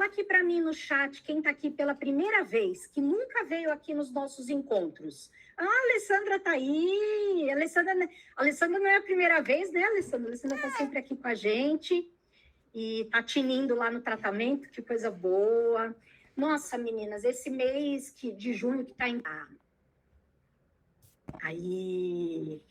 Fala aqui para mim no chat quem está aqui pela primeira vez, que nunca veio aqui nos nossos encontros. Ah, a Alessandra está aí. Alessandra não é a primeira vez, né, Alessandra? A Alessandra está sempre aqui com a gente e está tinindo lá no tratamento, que coisa boa. Nossa, meninas, esse mês de junho que está em... Aí...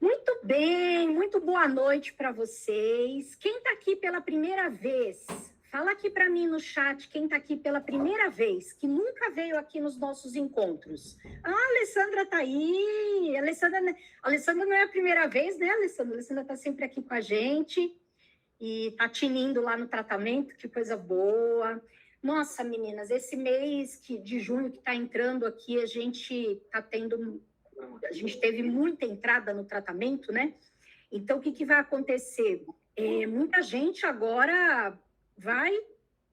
Muito bem, muito boa noite para vocês. Quem está aqui pela primeira vez? Fala aqui para mim no chat quem está aqui pela primeira vez, que nunca veio aqui nos nossos encontros. Ah, a Alessandra está aí. A Alessandra não é a primeira vez, né, Alessandra? A Alessandra está sempre aqui com a gente e está tinindo lá no tratamento, que coisa boa. Nossa, meninas, esse mês de junho que está entrando aqui, a gente teve muita entrada no tratamento, né? Então, o que vai acontecer? Muita gente agora vai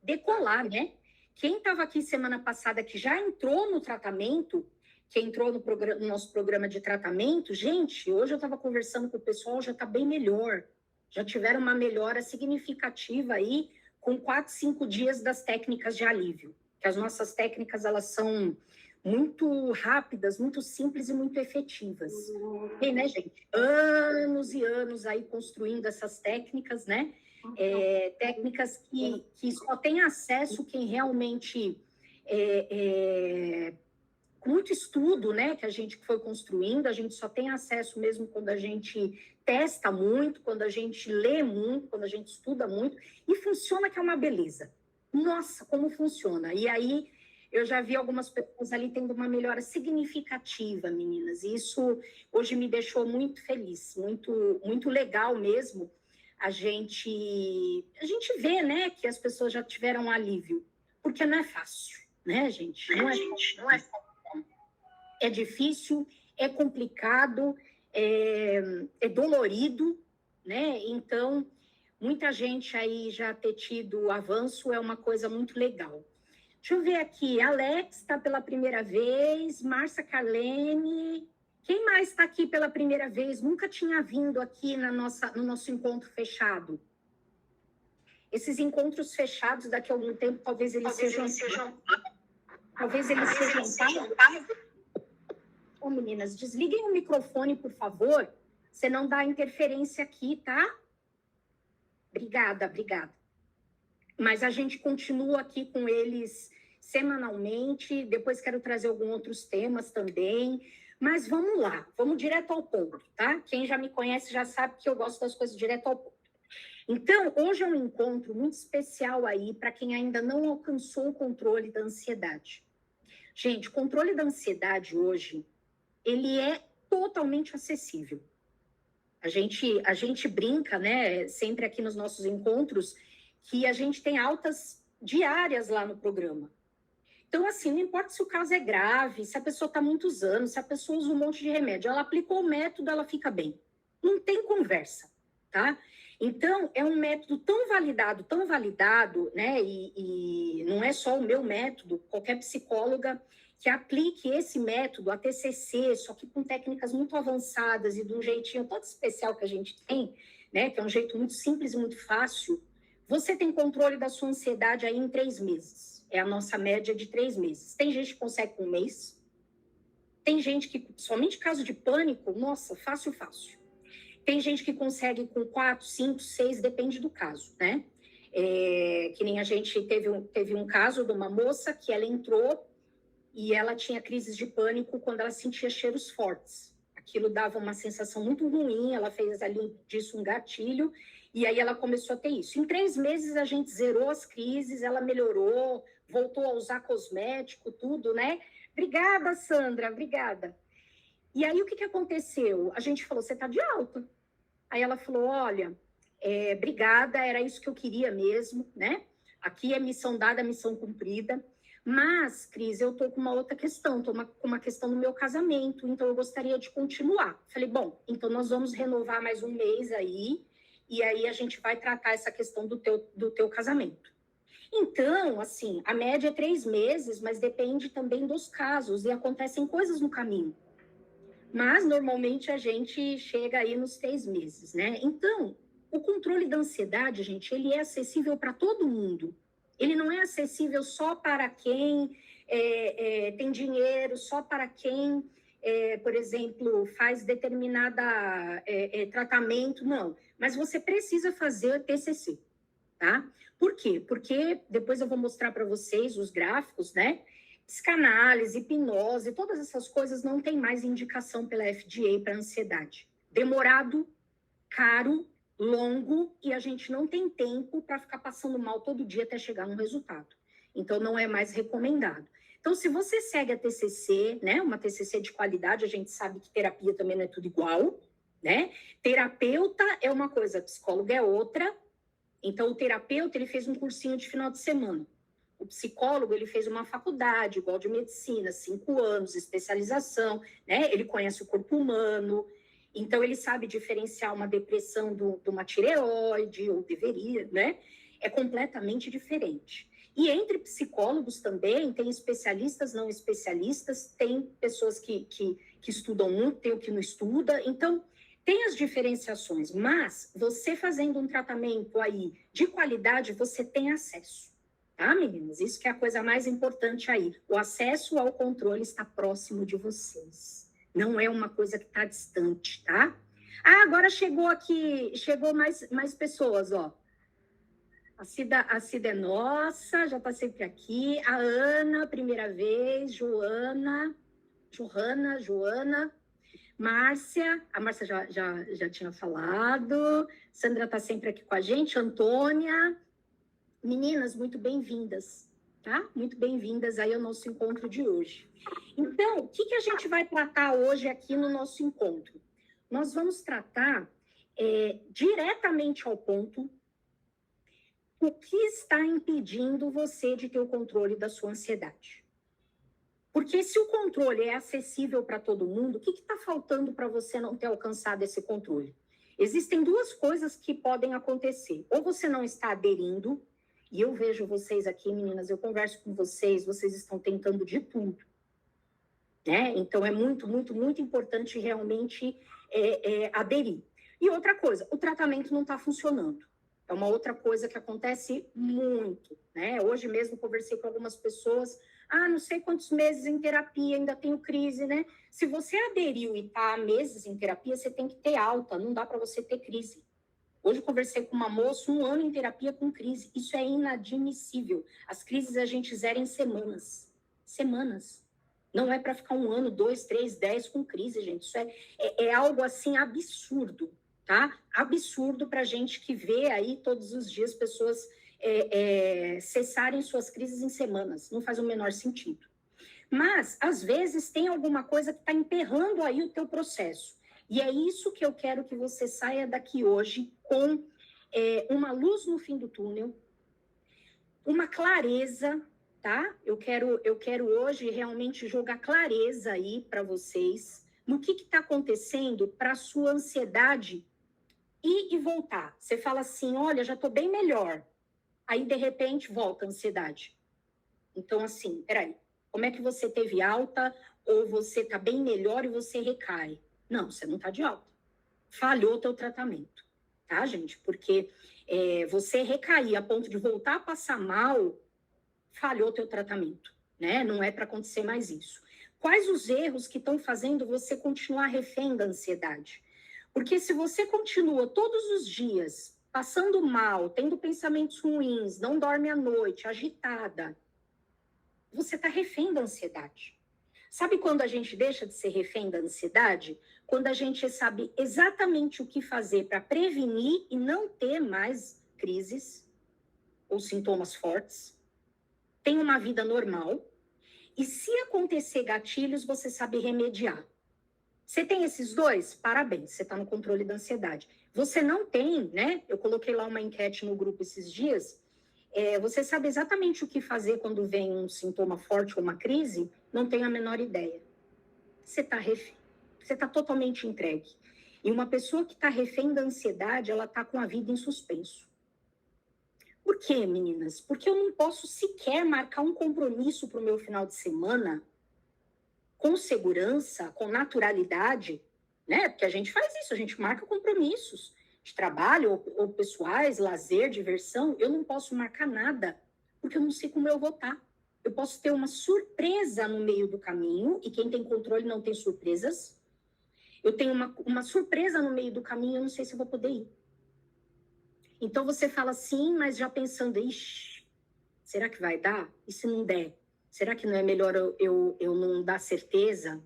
decolar, né? Quem estava aqui semana passada, que já entrou no tratamento, que entrou no nosso programa de tratamento, gente, hoje eu estava conversando com o pessoal, já está bem melhor. Já tiveram uma melhora significativa aí, com 4, 5 dias das técnicas de alívio. Que as nossas técnicas, elas são muito rápidas, muito simples e muito efetivas. Tem, né, gente? Anos e anos aí construindo essas técnicas, né? Técnicas que só tem acesso quem realmente... muito estudo, né, que a gente foi construindo, a gente só tem acesso mesmo quando a gente testa muito, quando a gente lê muito, quando a gente estuda muito, e funciona que é uma beleza. Nossa, como funciona! E aí, eu já vi algumas pessoas ali tendo uma melhora significativa, meninas, e isso hoje me deixou muito feliz, muito, muito legal mesmo, a gente vê, né, que as pessoas já tiveram alívio, porque não é fácil, né, gente? Não é fácil. É difícil, é complicado, é dolorido, né? Então, muita gente aí já ter tido avanço é uma coisa muito legal. Deixa eu ver aqui, Alex está pela primeira vez, Márcia Carlene, quem mais está aqui pela primeira vez? Nunca tinha vindo aqui no nosso encontro fechado. Esses encontros fechados, daqui a algum tempo, talvez eles sejam Ô, meninas, desliguem o microfone, por favor. Você não dá interferência aqui, tá? Obrigada. Mas a gente continua aqui com eles semanalmente. Depois quero trazer alguns outros temas também. Mas vamos lá, vamos direto ao ponto, tá? Quem já me conhece já sabe que eu gosto das coisas direto ao ponto. Então, hoje é um encontro muito especial aí para quem ainda não alcançou o controle da ansiedade. Gente, o controle da ansiedade hoje, ele é totalmente acessível. A gente brinca, né, sempre aqui nos nossos encontros, que a gente tem altas diárias lá no programa. Então, assim, não importa se o caso é grave, se a pessoa está muitos anos, se a pessoa usa um monte de remédio, ela aplicou o método, ela fica bem. Não tem conversa, tá? Então, é um método tão validado, né, e não é só o meu método, qualquer psicóloga que aplique esse método, a TCC, só que com técnicas muito avançadas e de um jeitinho todo especial que a gente tem, né, que é um jeito muito simples e muito fácil, você tem controle da sua ansiedade aí em 3 meses. É a nossa média de 3 meses. Tem gente que consegue com 1 mês, tem gente que, somente caso de pânico, nossa, fácil. Tem gente que consegue com 4, 5, 6, depende do caso, né? Que nem a gente teve um caso de uma moça que ela entrou e ela tinha crises de pânico quando ela sentia cheiros fortes. Aquilo dava uma sensação muito ruim, ela fez ali disso um gatilho, e aí ela começou a ter isso. Em 3 meses a gente zerou as crises, ela melhorou, voltou a usar cosmético, tudo, né? Obrigada, Sandra, obrigada. E aí o que aconteceu? A gente falou, você tá de alta. Aí ela falou, olha, obrigada, era isso que eu queria mesmo, né? Aqui é missão dada, missão cumprida. Mas, Cris, eu tô com uma outra questão, tô com uma questão no meu casamento, então eu gostaria de continuar. Falei, bom, então nós vamos renovar mais 1 mês aí, e aí a gente vai tratar essa questão do teu casamento. Então, assim, a média é 3 meses, mas depende também dos casos, e acontecem coisas no caminho. Mas, normalmente, a gente chega aí nos 3 meses, né? Então, o controle da ansiedade, gente, ele é acessível para todo mundo. Ele não é acessível só para quem tem dinheiro, só para quem, por exemplo, faz determinada tratamento, não. Mas você precisa fazer TCC, tá? Por quê? Porque depois eu vou mostrar para vocês os gráficos, né? Psicanálise, hipnose, todas essas coisas não tem mais indicação pela FDA para ansiedade. Demorado, caro, longo, e a gente não tem tempo para ficar passando mal todo dia até chegar no resultado. Então, não é mais recomendado. Então, se você segue a TCC, né, uma TCC de qualidade, a gente sabe que terapia também não é tudo igual, né? Terapeuta é uma coisa, psicólogo é outra. Então, o terapeuta, ele fez um cursinho de final de semana. O psicólogo, ele fez uma faculdade, igual de medicina, 5 anos, especialização, né? Ele conhece o corpo humano, então ele sabe diferenciar uma depressão de uma tireoide, ou deveria, né? É completamente diferente. E entre psicólogos também, tem especialistas, não especialistas, tem pessoas que estudam muito, tem o que não estuda, então tem as diferenciações, mas você fazendo um tratamento aí de qualidade, você tem acesso. Tá, meninas? Isso que é a coisa mais importante aí. O acesso ao controle está próximo de vocês. Não é uma coisa que está distante, tá? Ah, agora chegou aqui, chegou mais pessoas, ó. A Cida é nossa, já está sempre aqui. A Ana, primeira vez. Joana. Márcia, a Márcia já tinha falado. Sandra está sempre aqui com a gente. Antônia. Meninas, muito bem-vindas, tá? Muito bem-vindas aí ao nosso encontro de hoje. Então, o que a gente vai tratar hoje aqui no nosso encontro? Nós vamos tratar diretamente ao ponto o que está impedindo você de ter o controle da sua ansiedade. Porque se o controle é acessível para todo mundo, o que está faltando para você não ter alcançado esse controle? Existem duas coisas que podem acontecer. Ou você não está aderindo, e eu vejo vocês aqui, meninas, eu converso com vocês estão tentando de tudo, né? Então, é muito, muito, muito importante realmente aderir. E outra coisa, o tratamento não está funcionando. É uma outra coisa que acontece muito, né? Hoje mesmo conversei com algumas pessoas, não sei quantos meses em terapia, ainda tenho crise, né? Se você aderiu e está há meses em terapia, você tem que ter alta, não dá para você ter crise. Hoje eu conversei com uma moça, 1 ano em terapia com crise. Isso é inadmissível. As crises a gente zera em semanas. Semanas. Não é para ficar 1 ano, 2, 3, 10 com crise, gente. Isso é algo assim absurdo, tá? Absurdo para gente que vê aí todos os dias pessoas cessarem suas crises em semanas. Não faz o menor sentido. Mas, às vezes, tem alguma coisa que está emperrando aí o teu processo. E é isso que eu quero que você saia daqui hoje com uma luz no fim do túnel, uma clareza, tá? Eu quero hoje realmente jogar clareza aí para vocês no que está acontecendo para a sua ansiedade ir e voltar. Você fala assim, olha, já estou bem melhor. Aí, de repente, volta a ansiedade. Então, assim, peraí, como é que você teve alta ou você está bem melhor e você recai? Não, você não está de alta. Falhou o teu tratamento, tá, gente? Porque você recair a ponto de voltar a passar mal, falhou o teu tratamento, né? Não é para acontecer mais isso. Quais os erros que estão fazendo você continuar refém da ansiedade? Porque se você continua todos os dias passando mal, tendo pensamentos ruins, não dorme à noite, agitada, você está refém da ansiedade. Sabe quando a gente deixa de ser refém da ansiedade? Quando a gente sabe exatamente o que fazer para prevenir e não ter mais crises ou sintomas fortes, tem uma vida normal, e se acontecer gatilhos, você sabe remediar. Você tem esses dois? Parabéns, você está no controle da ansiedade. Você não tem, né? Eu coloquei lá uma enquete no grupo esses dias. Você sabe exatamente o que fazer quando vem um sintoma forte ou uma crise? Não tenho a menor ideia. Você está refém. Você está totalmente entregue. E uma pessoa que está refém da ansiedade, ela está com a vida em suspenso. Por quê, meninas? Porque eu não posso sequer marcar um compromisso para o meu final de semana com segurança, com naturalidade, né? Porque a gente faz isso, a gente marca compromissos de trabalho ou pessoais, lazer, diversão. Eu não posso marcar nada porque eu não sei como eu vou estar. Eu posso ter uma surpresa no meio do caminho, e quem tem controle não tem surpresas. Eu tenho uma surpresa no meio do caminho, eu não sei se eu vou poder ir. Então você fala sim, mas já pensando, ixi, será que vai dar? E se não der? Será que não é melhor eu não dar certeza?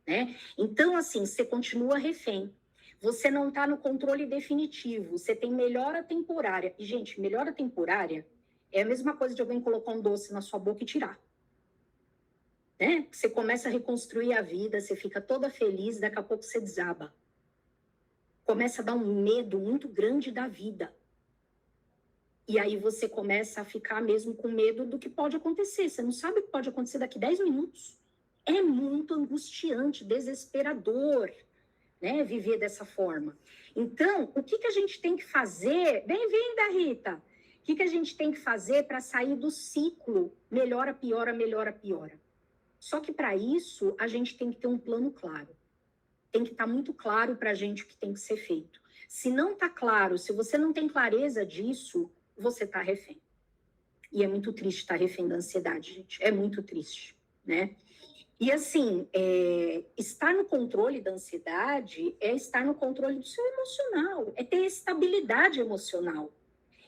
Né? Então, assim, você continua refém. Você não está no controle definitivo, você tem melhora temporária. E, gente, melhora temporária é a mesma coisa de alguém colocar um doce na sua boca e tirar. Né? Você começa a reconstruir a vida, você fica toda feliz, daqui a pouco você desaba. Começa a dar um medo muito grande da vida. E aí você começa a ficar mesmo com medo do que pode acontecer. Você não sabe o que pode acontecer daqui 10 minutos. É muito angustiante, desesperador, né, viver dessa forma. Então, o que a gente tem que fazer? Bem-vinda, Rita! O que a gente tem que fazer para sair do ciclo melhora, piora, melhora, piora? Só que para isso, a gente tem que ter um plano claro. Tem que estar muito claro para a gente o que tem que ser feito. Se não está claro, se você não tem clareza disso, você está refém. E é muito triste estar refém da ansiedade, gente. É muito triste, né? E assim, estar no controle da ansiedade é estar no controle do seu emocional, é ter estabilidade emocional.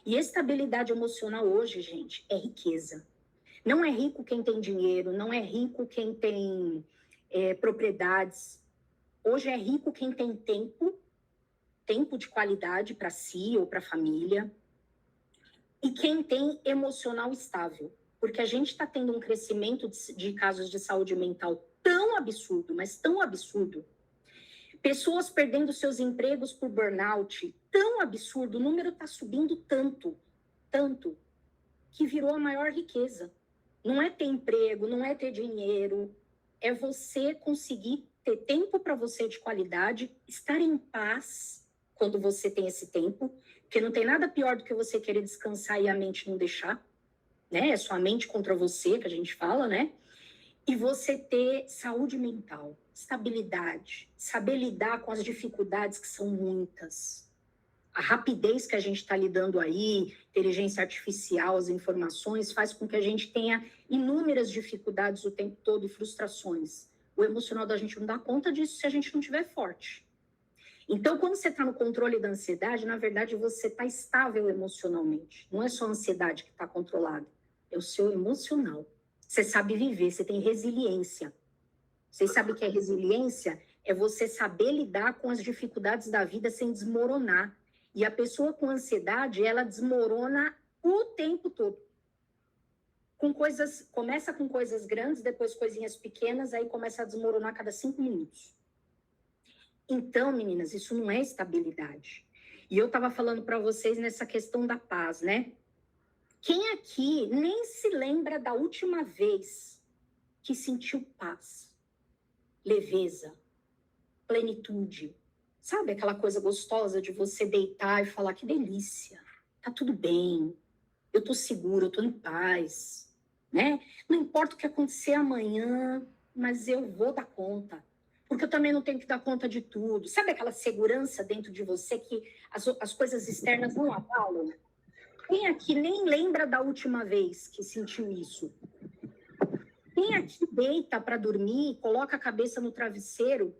E estabilidade emocional hoje, gente, é riqueza. Não é rico quem tem dinheiro, não é rico quem tem propriedades. Hoje é rico quem tem tempo de qualidade para si ou para a família, e quem tem emocional estável. Porque a gente está tendo um crescimento de casos de saúde mental tão absurdo, mas tão absurdo. Pessoas perdendo seus empregos por burnout, tão absurdo. O número está subindo tanto, que virou a maior riqueza. Não é ter emprego, não é ter dinheiro, é você conseguir ter tempo para você de qualidade, estar em paz quando você tem esse tempo, porque não tem nada pior do que você querer descansar e a mente não deixar, né? É sua mente contra você, que a gente fala, né? E você ter saúde mental, estabilidade, saber lidar com as dificuldades que são muitas. A rapidez que a gente está lidando aí, inteligência artificial, as informações, faz com que a gente tenha inúmeras dificuldades o tempo todo e frustrações. O emocional da gente não dá conta disso se a gente não estiver forte. Então, quando você está no controle da ansiedade, na verdade, você está estável emocionalmente. Não é só a ansiedade que está controlada, é o seu emocional. Você sabe viver, você tem resiliência. Vocês sabem o que é resiliência? É você saber lidar com as dificuldades da vida sem desmoronar. E a pessoa com ansiedade, ela desmorona o tempo todo. Começa com coisas grandes, depois coisinhas pequenas, aí começa a desmoronar a cada 5 minutos. Então, meninas, isso não é estabilidade. E eu estava falando para vocês nessa questão da paz, né? Quem aqui nem se lembra da última vez que sentiu paz, leveza, plenitude? Sabe aquela coisa gostosa de você deitar e falar, que delícia, tá tudo bem, eu tô segura, eu tô em paz, né? Não importa o que acontecer amanhã, mas eu vou dar conta, porque eu também não tenho que dar conta de tudo. Sabe aquela segurança dentro de você que as coisas externas não abalam? Quem aqui nem lembra da última vez que sentiu isso? Quem aqui deita para dormir, coloca a cabeça no travesseiro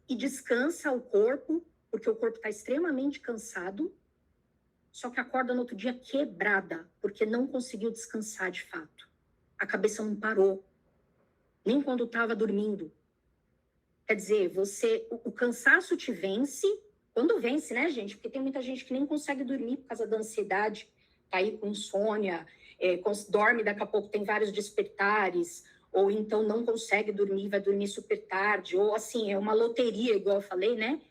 e descansa o corpo, porque o corpo está extremamente cansado, só que acorda no outro dia quebrada, porque não conseguiu descansar de fato. A cabeça não parou, nem quando estava dormindo. Quer dizer, o cansaço te vence, quando vence, né, gente? Porque tem muita gente que nem consegue dormir por causa da ansiedade, tá aí com insônia, dorme, daqui a pouco tem vários despertares, ou então não consegue dormir, vai dormir super tarde, ou assim, é uma loteria, igual eu falei, né?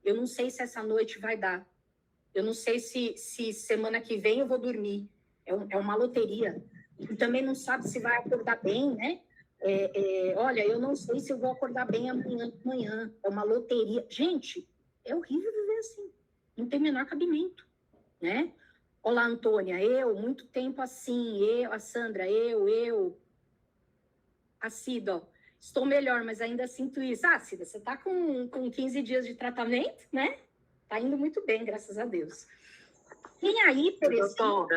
Eu não sei se essa noite vai dar. Eu não sei se semana que vem eu vou dormir. É uma loteria. E também não sabe se vai acordar bem, né? Olha, eu não sei se eu vou acordar bem amanhã de manhã. É uma loteria. Gente, é horrível viver assim. Não tem o menor cabimento, né? Olá, Antônia, muito tempo assim, a Sandra, a Cida, ó, estou melhor, mas ainda sinto isso. Ah, Cida, você está com 15 dias de tratamento, né? Tá indo muito bem, graças a Deus. Tem aí, por exemplo...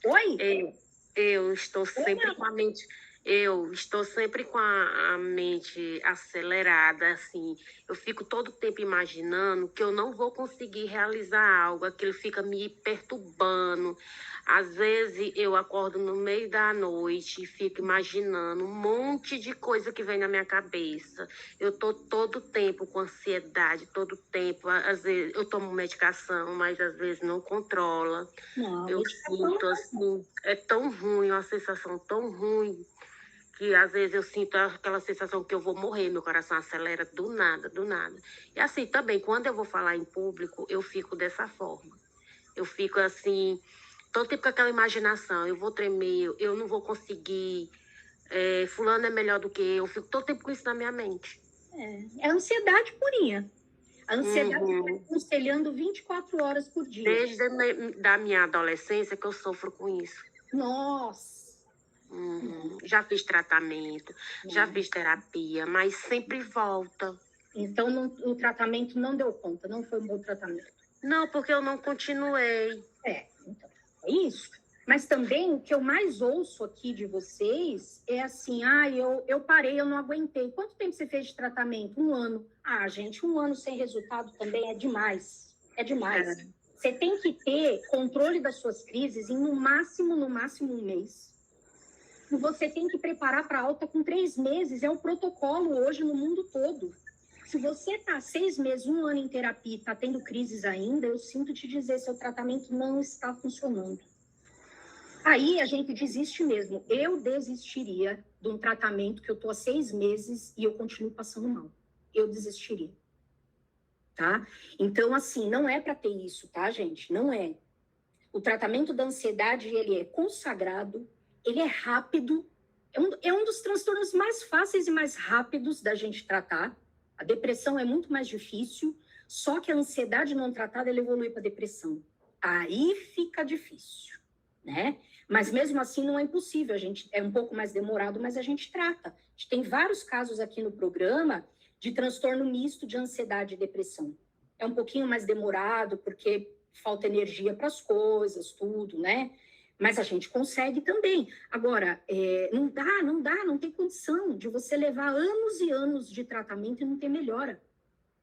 Oi? Eu estou sempre com a mente. Eu estou sempre com a mente acelerada, assim. Eu fico todo tempo imaginando que eu não vou conseguir realizar algo, aquilo fica me perturbando. Às vezes eu acordo no meio da noite e fico imaginando um monte de coisa que vem na minha cabeça. Eu estou todo tempo com ansiedade, todo tempo. Às vezes eu tomo medicação, mas às vezes não controla. Não, Eu sinto assim, é tão ruim, uma sensação tão ruim, que às vezes eu sinto aquela sensação que eu vou morrer, meu coração acelera do nada, do nada. E assim, também, quando eu vou falar em público, eu fico dessa forma. Eu fico assim, todo tempo com aquela imaginação, eu vou tremer, eu não vou conseguir, fulano é melhor do que eu fico todo tempo com isso na minha mente. É ansiedade purinha. A ansiedade está aconselhando 24 horas por dia. Desde a minha adolescência que eu sofro com isso. Nossa! Já fiz tratamento, já fiz terapia, mas sempre volta. Então, o tratamento não deu conta, não foi um bom tratamento. Não, porque eu não continuei. Então, é isso. Mas também o que eu mais ouço aqui de vocês é assim, eu parei, eu não aguentei. Quanto tempo você fez de tratamento? 1 ano. Ah, gente, 1 ano sem resultado também é demais. É demais. Você tem que ter controle das suas crises em no máximo 1 mês. E você tem que preparar para alta com 3 meses. É o protocolo hoje no mundo todo. Se você está 6 meses, 1 ano em terapia e está tendo crises ainda, eu sinto te dizer, seu tratamento não está funcionando. Aí a gente desiste mesmo. Eu desistiria de um tratamento que eu estou há 6 meses e eu continuo passando mal. Eu desistiria. Tá? Então, assim, não é para ter isso, tá, gente? Não é. O tratamento da ansiedade, ele é consagrado, ele é rápido, é um dos transtornos mais fáceis e mais rápidos da gente tratar. A depressão é muito mais difícil, só que a ansiedade não tratada, ela evolui para depressão. Aí fica difícil, né? Mas mesmo assim não é impossível, a gente é um pouco mais demorado, mas a gente trata. A gente tem vários casos aqui no programa de transtorno misto de ansiedade e depressão. É um pouquinho mais demorado, porque falta energia para as coisas, tudo, né? Mas a gente consegue também. Agora, não tem condição de você levar anos e anos de tratamento e não ter melhora,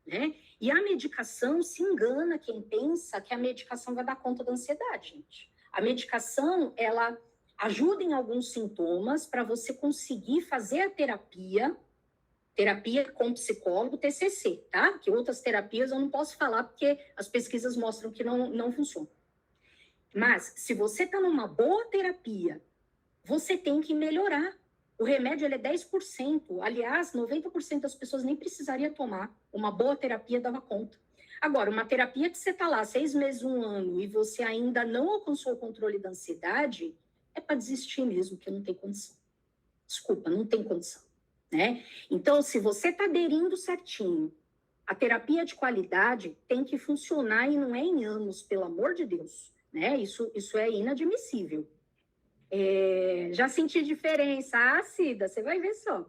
né? E a medicação, se engana quem pensa que a medicação vai dar conta da ansiedade, gente. A medicação, ela ajuda em alguns sintomas para você conseguir fazer a terapia com psicólogo, TCC, tá? Que outras terapias eu não posso falar porque as pesquisas mostram que não funciona. Mas, se você está numa boa terapia, você tem que melhorar. O remédio ele é 10%. Aliás, 90% das pessoas nem precisaria tomar. Uma boa terapia dava conta. Agora, uma terapia que você está lá 6 meses, 1 ano, e você ainda não alcançou o controle da ansiedade, é para desistir mesmo, que não tem condição. Desculpa, não tem condição, né? Então, se você está aderindo certinho, a terapia de qualidade tem que funcionar e não é em anos, pelo amor de Deus, né? Isso é inadmissível. Já senti diferença. Ah, Cida, você vai ver só.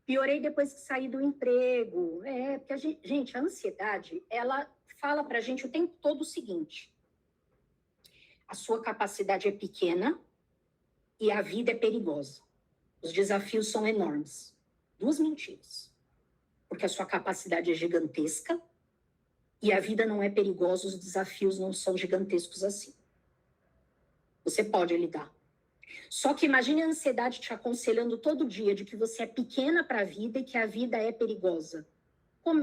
Piorei depois que saí do emprego. Porque gente, a ansiedade, ela fala pra gente o tempo todo o seguinte: a sua capacidade é pequena e a vida é perigosa. Os desafios são enormes. 2 mentiras. Porque a sua capacidade é gigantesca e a vida não é perigosa, os desafios não são gigantescos assim. Você pode lidar. Só que imagine a ansiedade te aconselhando todo dia de que você é pequena para a vida e que a vida é perigosa.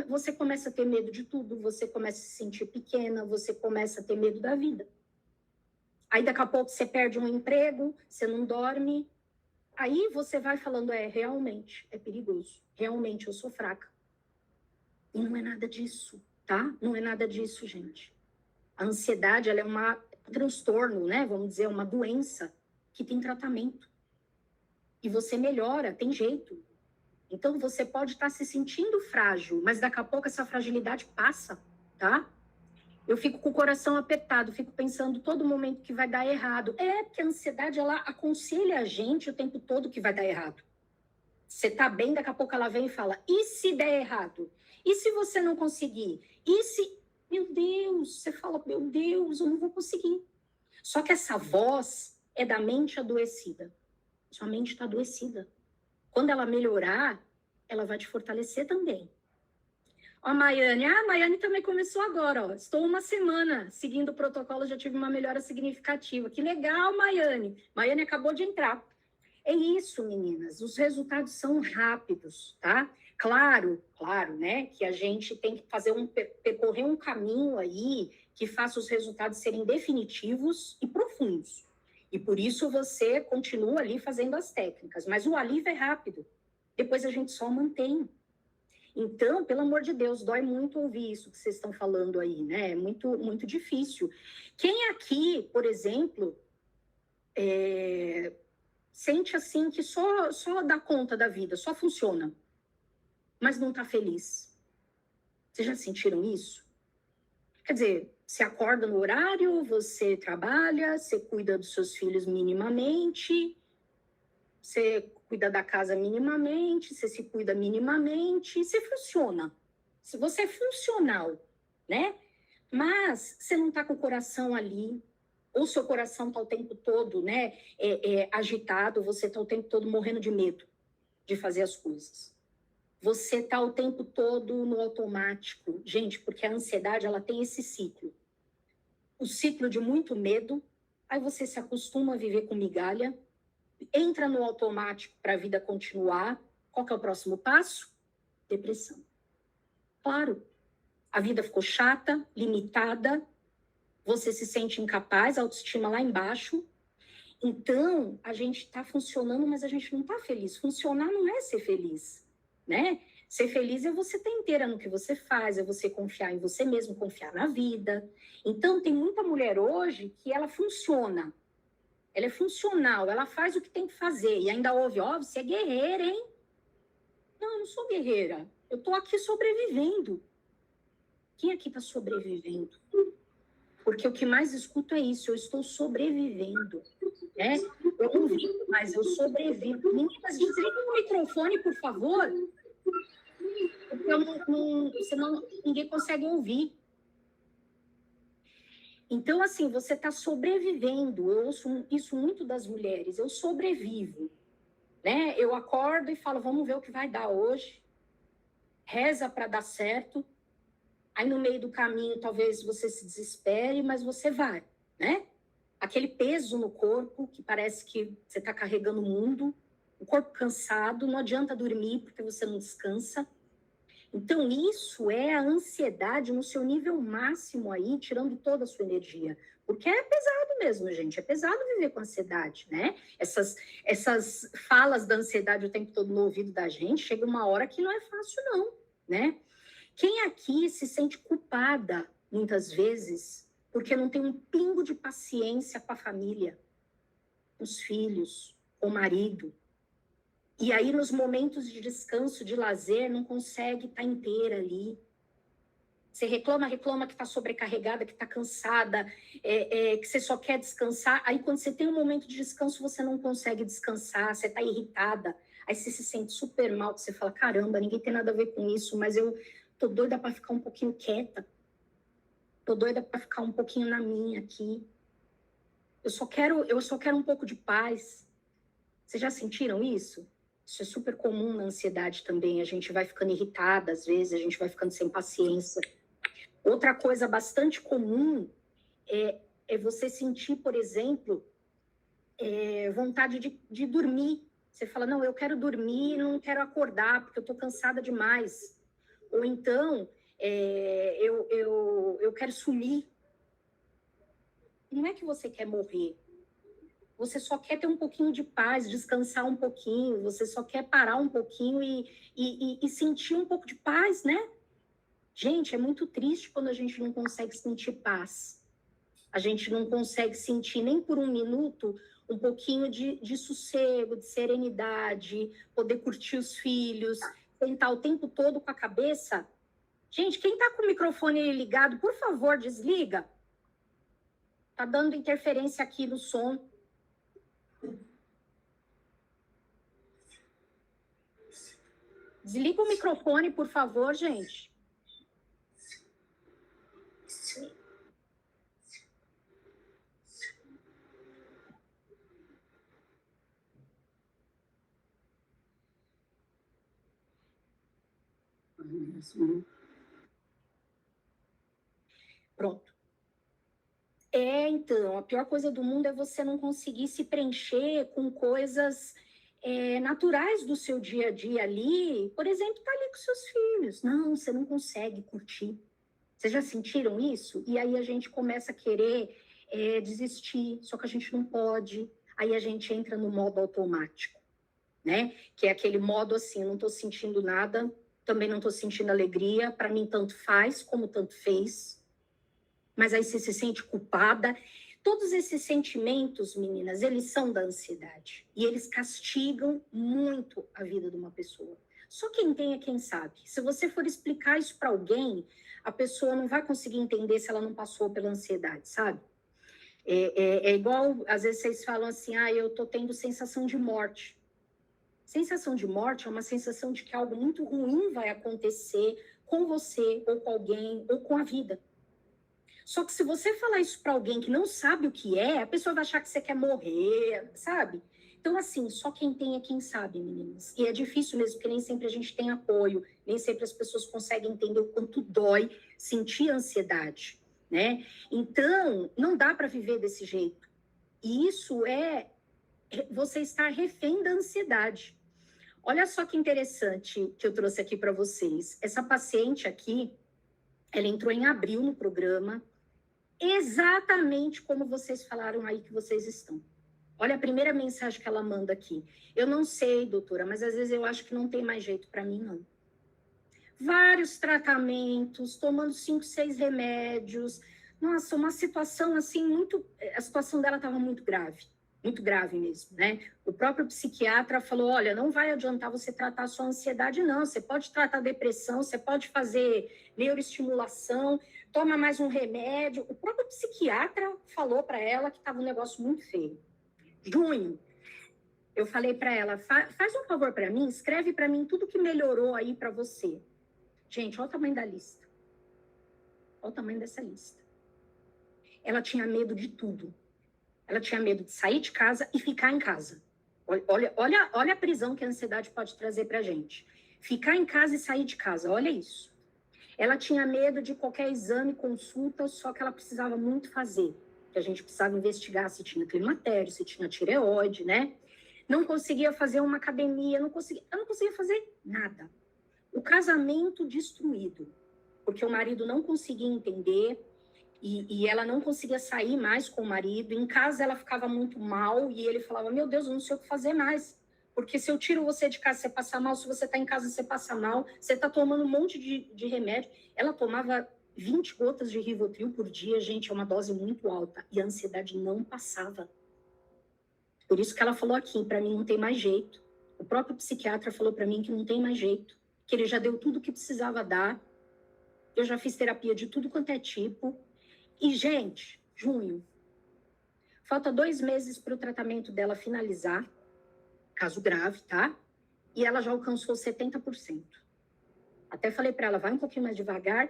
Você começa a ter medo de tudo, você começa a se sentir pequena, você começa a ter medo da vida. Aí daqui a pouco você perde um emprego, você não dorme. Aí você vai falando, realmente, é perigoso. Realmente, eu sou fraca. E não é nada disso, tá? Não é nada disso, gente. A ansiedade, ela é um transtorno, né? Vamos dizer, uma doença que tem tratamento. E você melhora, tem jeito. Então, você pode estar se sentindo frágil, mas daqui a pouco essa fragilidade passa, tá? Eu fico com o coração apertado, fico pensando todo momento que vai dar errado. Porque a ansiedade, ela aconselha a gente o tempo todo que vai dar errado. Você tá bem, daqui a pouco ela vem e fala, e se der errado? E se você não conseguir? E se... Meu Deus, você fala, meu Deus, eu não vou conseguir. Só que essa voz, é da mente adoecida. Sua mente está adoecida. Quando ela melhorar, ela vai te fortalecer também. Ó, a Maiane também começou agora, ó. Estou uma semana seguindo o protocolo, já tive uma melhora significativa. Que legal, Maiane. Maiane acabou de entrar. É isso, meninas. Os resultados são rápidos, tá? Claro, né? Que a gente tem que percorrer um caminho aí que faça os resultados serem definitivos e profundos. E por isso você continua ali fazendo as técnicas. Mas o alívio é rápido. Depois a gente só mantém. Então, pelo amor de Deus, dói muito ouvir isso que vocês estão falando aí, né? É muito, muito difícil. Quem aqui, por exemplo, sente assim que só dá conta da vida, só funciona, mas não está feliz? Vocês já sentiram isso? Quer dizer, você acorda no horário, você trabalha, você cuida dos seus filhos minimamente, você cuida da casa minimamente, você se cuida minimamente, você funciona. Se você é funcional, né? Mas você não está com o coração ali, ou seu coração está o tempo todo, né, agitado, você está o tempo todo morrendo de medo de fazer as coisas. Você está o tempo todo no automático. Gente, porque a ansiedade, ela tem esse ciclo. O ciclo de muito medo, aí você se acostuma a viver com migalha, entra no automático para a vida continuar. Qual que é o próximo passo? Depressão. Claro, a vida ficou chata, limitada, você se sente incapaz, a autoestima lá embaixo. Então, a gente está funcionando, mas a gente não está feliz. Funcionar não é ser feliz, né? Ser feliz é você estar inteira no que você faz, é você confiar em você mesmo, confiar na vida. Então, tem muita mulher hoje que ela funciona. Ela é funcional, ela faz o que tem que fazer. E ainda ouve, ó, você é guerreira, hein? Não, eu não sou guerreira. Eu estou aqui sobrevivendo. Quem aqui está sobrevivendo? Porque o que mais escuto é isso, eu estou sobrevivendo, né? Eu não vivo, mas eu sobrevivo. Meninas, desliguem o microfone, por favor, porque senão ninguém consegue ouvir. Então, assim, você está sobrevivendo. Eu ouço isso muito das mulheres, eu sobrevivo, né? Eu acordo e falo, vamos ver o que vai dar hoje. Reza para dar certo. Aí, no meio do caminho, talvez você se desespere, mas você vai, né? Aquele peso no corpo, que parece que você está carregando o mundo, o corpo cansado, não adianta dormir porque você não descansa. Então, isso é a ansiedade no seu nível máximo aí, tirando toda a sua energia. Porque é pesado mesmo, gente. É pesado viver com ansiedade, né? Essas falas da ansiedade o tempo todo no ouvido da gente, chega uma hora que não é fácil, não, né? Quem aqui se sente culpada, muitas vezes, porque não tem um pingo de paciência com a família, com os filhos, com o marido? E aí, nos momentos de descanso, de lazer, não consegue estar inteira ali. Você reclama que está sobrecarregada, que está cansada, que você só quer descansar. Aí, quando você tem um momento de descanso, você não consegue descansar, você está irritada. Aí você se sente super mal, você fala, caramba, ninguém tem nada a ver com isso, mas eu tô doida para ficar um pouquinho quieta. Tô doida para ficar um pouquinho na minha aqui. Eu só quero um pouco de paz. Vocês já sentiram isso? Isso é super comum na ansiedade também. A gente vai ficando irritada às vezes, a gente vai ficando sem paciência. Outra coisa bastante comum é você sentir, por exemplo, vontade de dormir. Você fala, não, eu quero dormir, não quero acordar, porque eu estou cansada demais. Ou então, eu quero sumir. Não é que você quer morrer. Você só quer ter um pouquinho de paz, descansar um pouquinho. Você só quer parar um pouquinho e sentir um pouco de paz, né? Gente, é muito triste quando a gente não consegue sentir paz. A gente não consegue sentir nem por um minuto um pouquinho de sossego, de serenidade, poder curtir os filhos, sentar o tempo todo com a cabeça. Gente, quem está com o microfone ligado, por favor, desliga. Tá dando interferência aqui no som. Desliga o microfone, por favor, gente. Pronto. Então, a pior coisa do mundo é você não conseguir se preencher com coisas naturais do seu dia a dia ali. Por exemplo, tá ali com seus filhos. Não, você não consegue curtir. Vocês já sentiram isso? E aí a gente começa a querer desistir, só que a gente não pode. Aí a gente entra no modo automático, né? Que é aquele modo assim, não estou sentindo nada, também não estou sentindo alegria, para mim tanto faz como tanto fez. Mas aí você se sente culpada. Todos esses sentimentos, meninas, eles são da ansiedade. E eles castigam muito a vida de uma pessoa. Só quem tem é quem sabe. Se você for explicar isso para alguém, a pessoa não vai conseguir entender se ela não passou pela ansiedade, sabe? É igual, às vezes vocês falam assim, eu tô tendo sensação de morte. Sensação de morte é uma sensação de que algo muito ruim vai acontecer com você, ou com alguém, ou com a vida. Só que se você falar isso para alguém que não sabe o que é, a pessoa vai achar que você quer morrer, sabe? Então, assim, só quem tem é quem sabe, meninas. E é difícil mesmo, porque nem sempre a gente tem apoio, nem sempre as pessoas conseguem entender o quanto dói sentir ansiedade, né? Então, não dá para viver desse jeito. E isso é você estar refém da ansiedade. Olha só que interessante que eu trouxe aqui para vocês. Essa paciente aqui, ela entrou em abril no programa, exatamente como vocês falaram aí que vocês estão. Olha a primeira mensagem que ela manda aqui. Eu não sei, doutora, mas às vezes eu acho que não tem mais jeito para mim, não. Vários tratamentos, tomando 5, 6 remédios. Nossa, uma situação assim muito... A situação dela estava muito grave mesmo, né? O próprio psiquiatra falou, olha, não vai adiantar você tratar a sua ansiedade, não. Você pode tratar a depressão, você pode fazer neuroestimulação, toma mais um remédio. O próprio psiquiatra falou para ela que estava um negócio muito feio. Junho, eu falei para ela, faz um favor para mim, escreve para mim tudo que melhorou aí para você. Gente, olha o tamanho da lista. Olha o tamanho dessa lista. Ela tinha medo de tudo. Ela tinha medo de sair de casa e ficar em casa. Olha a prisão que a ansiedade pode trazer para a gente. Ficar em casa e sair de casa, olha isso. Ela tinha medo de qualquer exame, consulta, só que ela precisava muito fazer. Que a gente precisava investigar se tinha climatério, se tinha tireoide, né? Não conseguia fazer uma academia, ela não conseguia fazer nada. O casamento destruído, porque o marido não conseguia entender e ela não conseguia sair mais com o marido. Em casa ela ficava muito mal e ele falava, meu Deus, eu não sei o que fazer mais. Porque se eu tiro você de casa, você passa mal. Se você está em casa, você passa mal. Você está tomando um monte de remédio. Ela tomava 20 gotas de Rivotril por dia, gente, é uma dose muito alta. E a ansiedade não passava. Por isso que ela falou aqui, para mim não tem mais jeito. O próprio psiquiatra falou para mim que não tem mais jeito. Que ele já deu tudo o que precisava dar. Eu já fiz terapia de tudo quanto é tipo. E, gente, junho. Falta 2 meses para o tratamento dela finalizar. Caso grave, tá? E ela já alcançou 70%. Até falei para ela, vai um pouquinho mais devagar,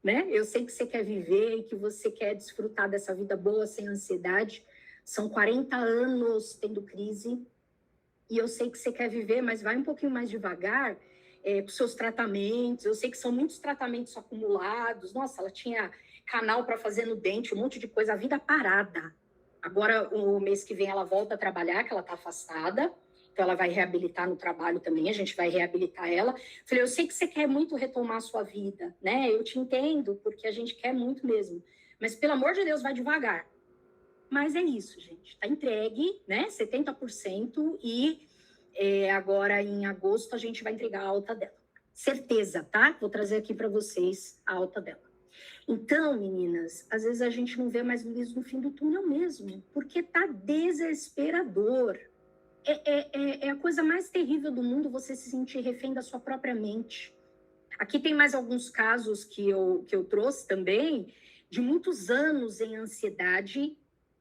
né? Eu sei que você quer viver e que você quer desfrutar dessa vida boa, sem ansiedade. São 40 anos tendo crise. E eu sei que você quer viver, mas vai um pouquinho mais devagar com seus tratamentos. Eu sei que são muitos tratamentos acumulados. Nossa, ela tinha canal para fazer no dente, um monte de coisa, a vida parada. Agora, o mês que vem, ela volta a trabalhar, que ela está afastada. Então, ela vai reabilitar no trabalho também, a gente vai reabilitar ela. Falei, eu sei que você quer muito retomar a sua vida, né? Eu te entendo, porque a gente quer muito mesmo. Mas, pelo amor de Deus, vai devagar. Mas é isso, gente. Tá entregue, né? 70%. E agora, em agosto, a gente vai entregar a alta dela. Certeza, tá? Vou trazer aqui para vocês a alta dela. Então, meninas, às vezes a gente não vê mais luz no fim do túnel mesmo, porque tá desesperador. É a coisa mais terrível do mundo você se sentir refém da sua própria mente. Aqui tem mais alguns casos que eu trouxe também, de muitos anos em ansiedade.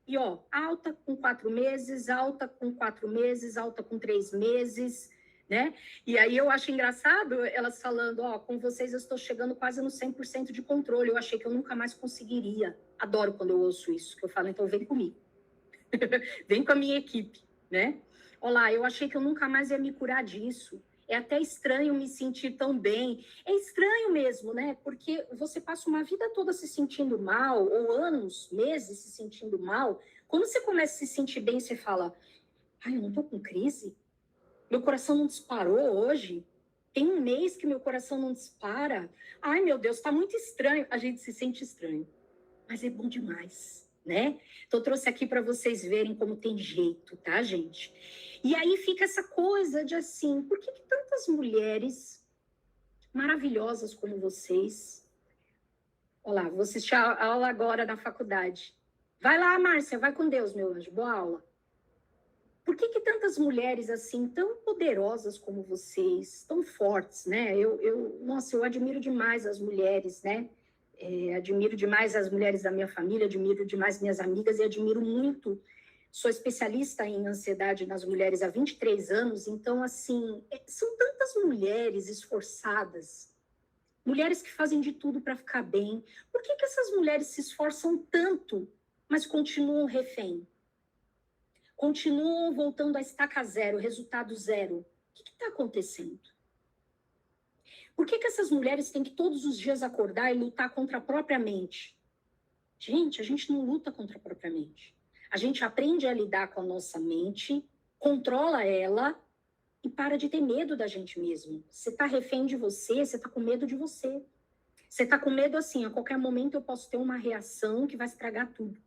E, alta com 4 meses, alta com 4 meses, alta com 3 meses, né? E aí eu acho engraçado elas falando, com vocês eu estou chegando quase no 100% de controle. Eu achei que eu nunca mais conseguiria. Adoro quando eu ouço isso, que eu falo, então vem comigo. Vem com a minha equipe, né? Olá, eu achei que eu nunca mais ia me curar disso. É até estranho me sentir tão bem. É estranho mesmo, né? Porque você passa uma vida toda se sentindo mal, ou anos, meses se sentindo mal. Quando você começa a se sentir bem, você fala: ai, eu não tô com crise? Meu coração não disparou hoje? Tem um mês que meu coração não dispara. Ai, meu Deus, tá muito estranho. A gente se sente estranho, mas é bom demais, né? Então, eu trouxe aqui para vocês verem como tem jeito, tá, gente? E aí fica essa coisa de assim, por que tantas mulheres maravilhosas como vocês... Olha lá, vou assistir a aula agora na faculdade. Vai lá, Márcia, vai com Deus, meu anjo, boa aula. Por que tantas mulheres assim, tão poderosas como vocês, tão fortes, né? Nossa, eu admiro demais as mulheres, né? Admiro demais as mulheres da minha família, admiro demais minhas amigas e admiro muito. Sou especialista em ansiedade nas mulheres há 23 anos, então, assim, são tantas mulheres esforçadas, mulheres que fazem de tudo para ficar bem. Por que essas mulheres se esforçam tanto, mas continuam refém? Continuam voltando a estaca zero, resultado zero. O que está acontecendo? Por que essas mulheres têm que todos os dias acordar e lutar contra a própria mente? Gente, a gente não luta contra a própria mente. A gente aprende a lidar com a nossa mente, controla ela e para de ter medo da gente mesmo. Você está refém de você, você está com medo de você. Você está com medo assim, a qualquer momento eu posso ter uma reação que vai estragar tudo.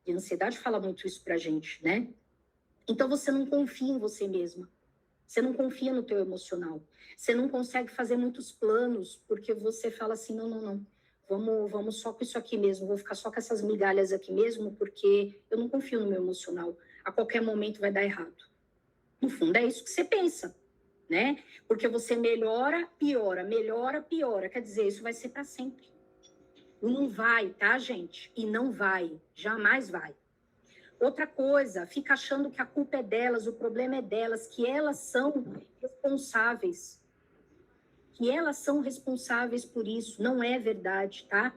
E a ansiedade fala muito isso pra gente, né? Então você não confia em você mesma. Você não confia no teu emocional. Você não consegue fazer muitos planos porque você fala assim, não. Vamos só com isso aqui mesmo. Vou ficar só com essas migalhas aqui mesmo porque eu não confio no meu emocional. A qualquer momento vai dar errado. No fundo é isso que você pensa, né? Porque você melhora, piora, melhora, piora. Quer dizer, isso vai ser para sempre. Não vai, tá, gente? E não vai. Jamais vai. Outra coisa, fica achando que a culpa é delas, o problema é delas, que elas são responsáveis. Que elas são responsáveis por isso. Não é verdade, tá?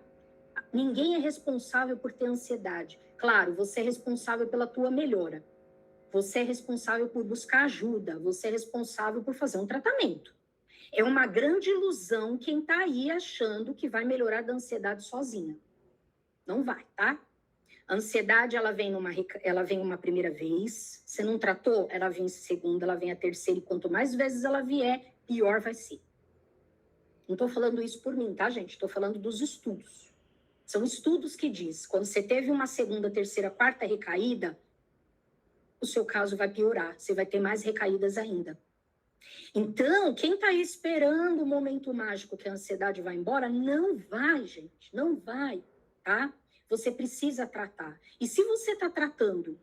Ninguém é responsável por ter ansiedade. Claro, você é responsável pela tua melhora. Você é responsável por buscar ajuda. Você é responsável por fazer um tratamento. É uma grande ilusão quem tá aí achando que vai melhorar da ansiedade sozinha. Não vai, tá? A ansiedade, ela vem uma primeira vez. Se não tratou, ela vem segunda, ela vem a terceira. E quanto mais vezes ela vier, pior vai ser. Não estou falando isso por mim, tá, gente? Estou falando dos estudos. São estudos que diz, quando você teve uma segunda, terceira, quarta recaída, o seu caso vai piorar. Você vai ter mais recaídas ainda. Então, quem está aí esperando o momento mágico que a ansiedade vai embora, não vai, gente. Não vai, tá? Você precisa tratar. E se você está tratando,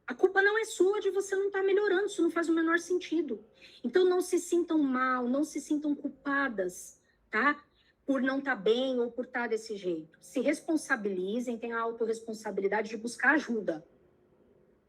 a culpa não é sua de você não estar melhorando. Isso não faz o menor sentido. Então, não se sintam mal, não se sintam culpadas, tá? Por não estar bem ou por estar desse jeito. Se responsabilizem, tenham a autorresponsabilidade de buscar ajuda.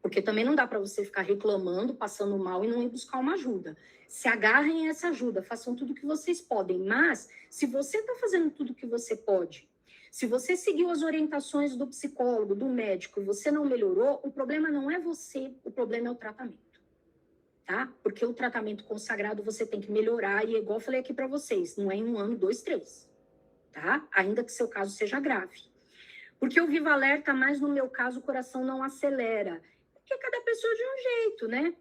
Porque também não dá para você ficar reclamando, passando mal e não ir buscar uma ajuda. Se agarrem a essa ajuda, façam tudo o que vocês podem. Mas, se você está fazendo tudo o que você pode, se você seguiu as orientações do psicólogo, do médico, e você não melhorou, o problema não é você, o problema é o tratamento, tá? Porque o tratamento consagrado você tem que melhorar, e igual eu falei aqui para vocês, não é em 1 ano, 2, 3, tá? Ainda que seu caso seja grave. Porque o Viva Alerta, mas no meu caso, o coração não acelera. Porque cada pessoa de um jeito, né?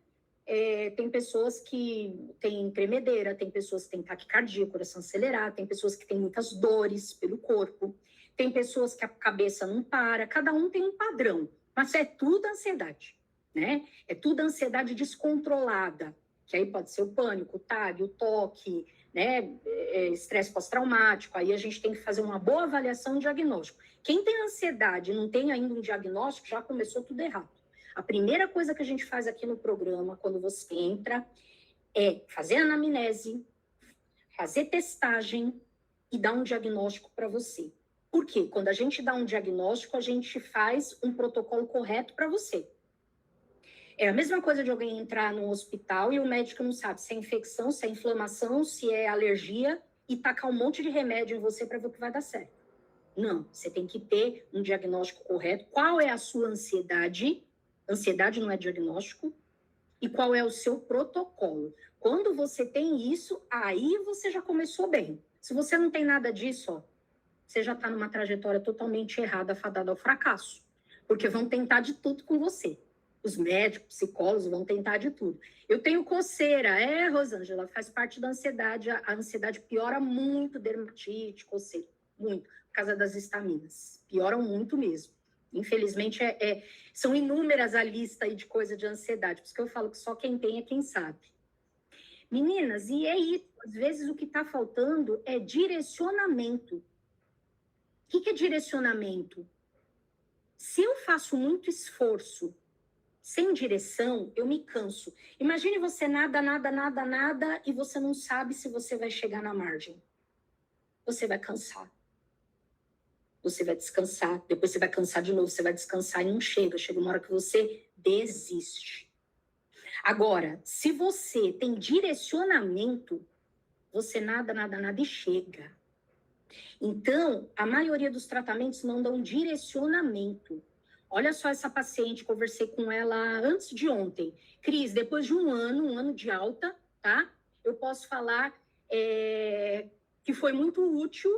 Tem pessoas que têm tremedeira, tem pessoas que têm taquicardia, coração acelerado, tem pessoas que têm muitas dores pelo corpo, tem pessoas que a cabeça não para, cada um tem um padrão, mas é tudo ansiedade, né? É tudo ansiedade descontrolada, que aí pode ser o pânico, o TAG, o toque, né? Estresse pós-traumático, aí a gente tem que fazer uma boa avaliação e diagnóstico. Quem tem ansiedade e não tem ainda um diagnóstico, já começou tudo errado. A primeira coisa que a gente faz aqui no programa, quando você entra, é fazer anamnese, fazer testagem e dar um diagnóstico para você. Por quê? Quando a gente dá um diagnóstico, a gente faz um protocolo correto para você. É a mesma coisa de alguém entrar no hospital e o médico não sabe se é infecção, se é inflamação, se é alergia e tacar um monte de remédio em você para ver o que vai dar certo. Não, você tem que ter um diagnóstico correto. Qual é a sua ansiedade? Ansiedade não é diagnóstico. e qual é o seu protocolo. Quando você tem isso, aí você já começou bem. Se você não tem nada disso, ó, você já está numa trajetória totalmente errada, fadada ao fracasso. Porque vão tentar de tudo com você. Os médicos, psicólogos vão tentar de tudo. Eu tenho coceira. Rosângela, faz parte da ansiedade. A ansiedade piora muito dermatite, coceira. Muito. Por causa das estaminas. Pioram muito mesmo. Infelizmente, são inúmeras a lista aí de coisa de ansiedade. Por isso que eu falo que só quem tem é quem sabe. Meninas, e é isso. Às vezes o que está faltando é direcionamento. O que é direcionamento? Se eu faço muito esforço sem direção, eu me canso. Imagine você nada, e você não sabe se você vai chegar na margem. Você vai cansar. Você vai descansar, depois você vai cansar de novo, você vai descansar e não chega. Chega uma hora que você desiste. Agora, se você tem direcionamento, você nada e chega. Então, a maioria dos tratamentos não dão direcionamento. Olha só essa paciente, conversei com ela antes de ontem. Cris, depois de um ano de alta, tá? Eu posso falar que foi muito útil,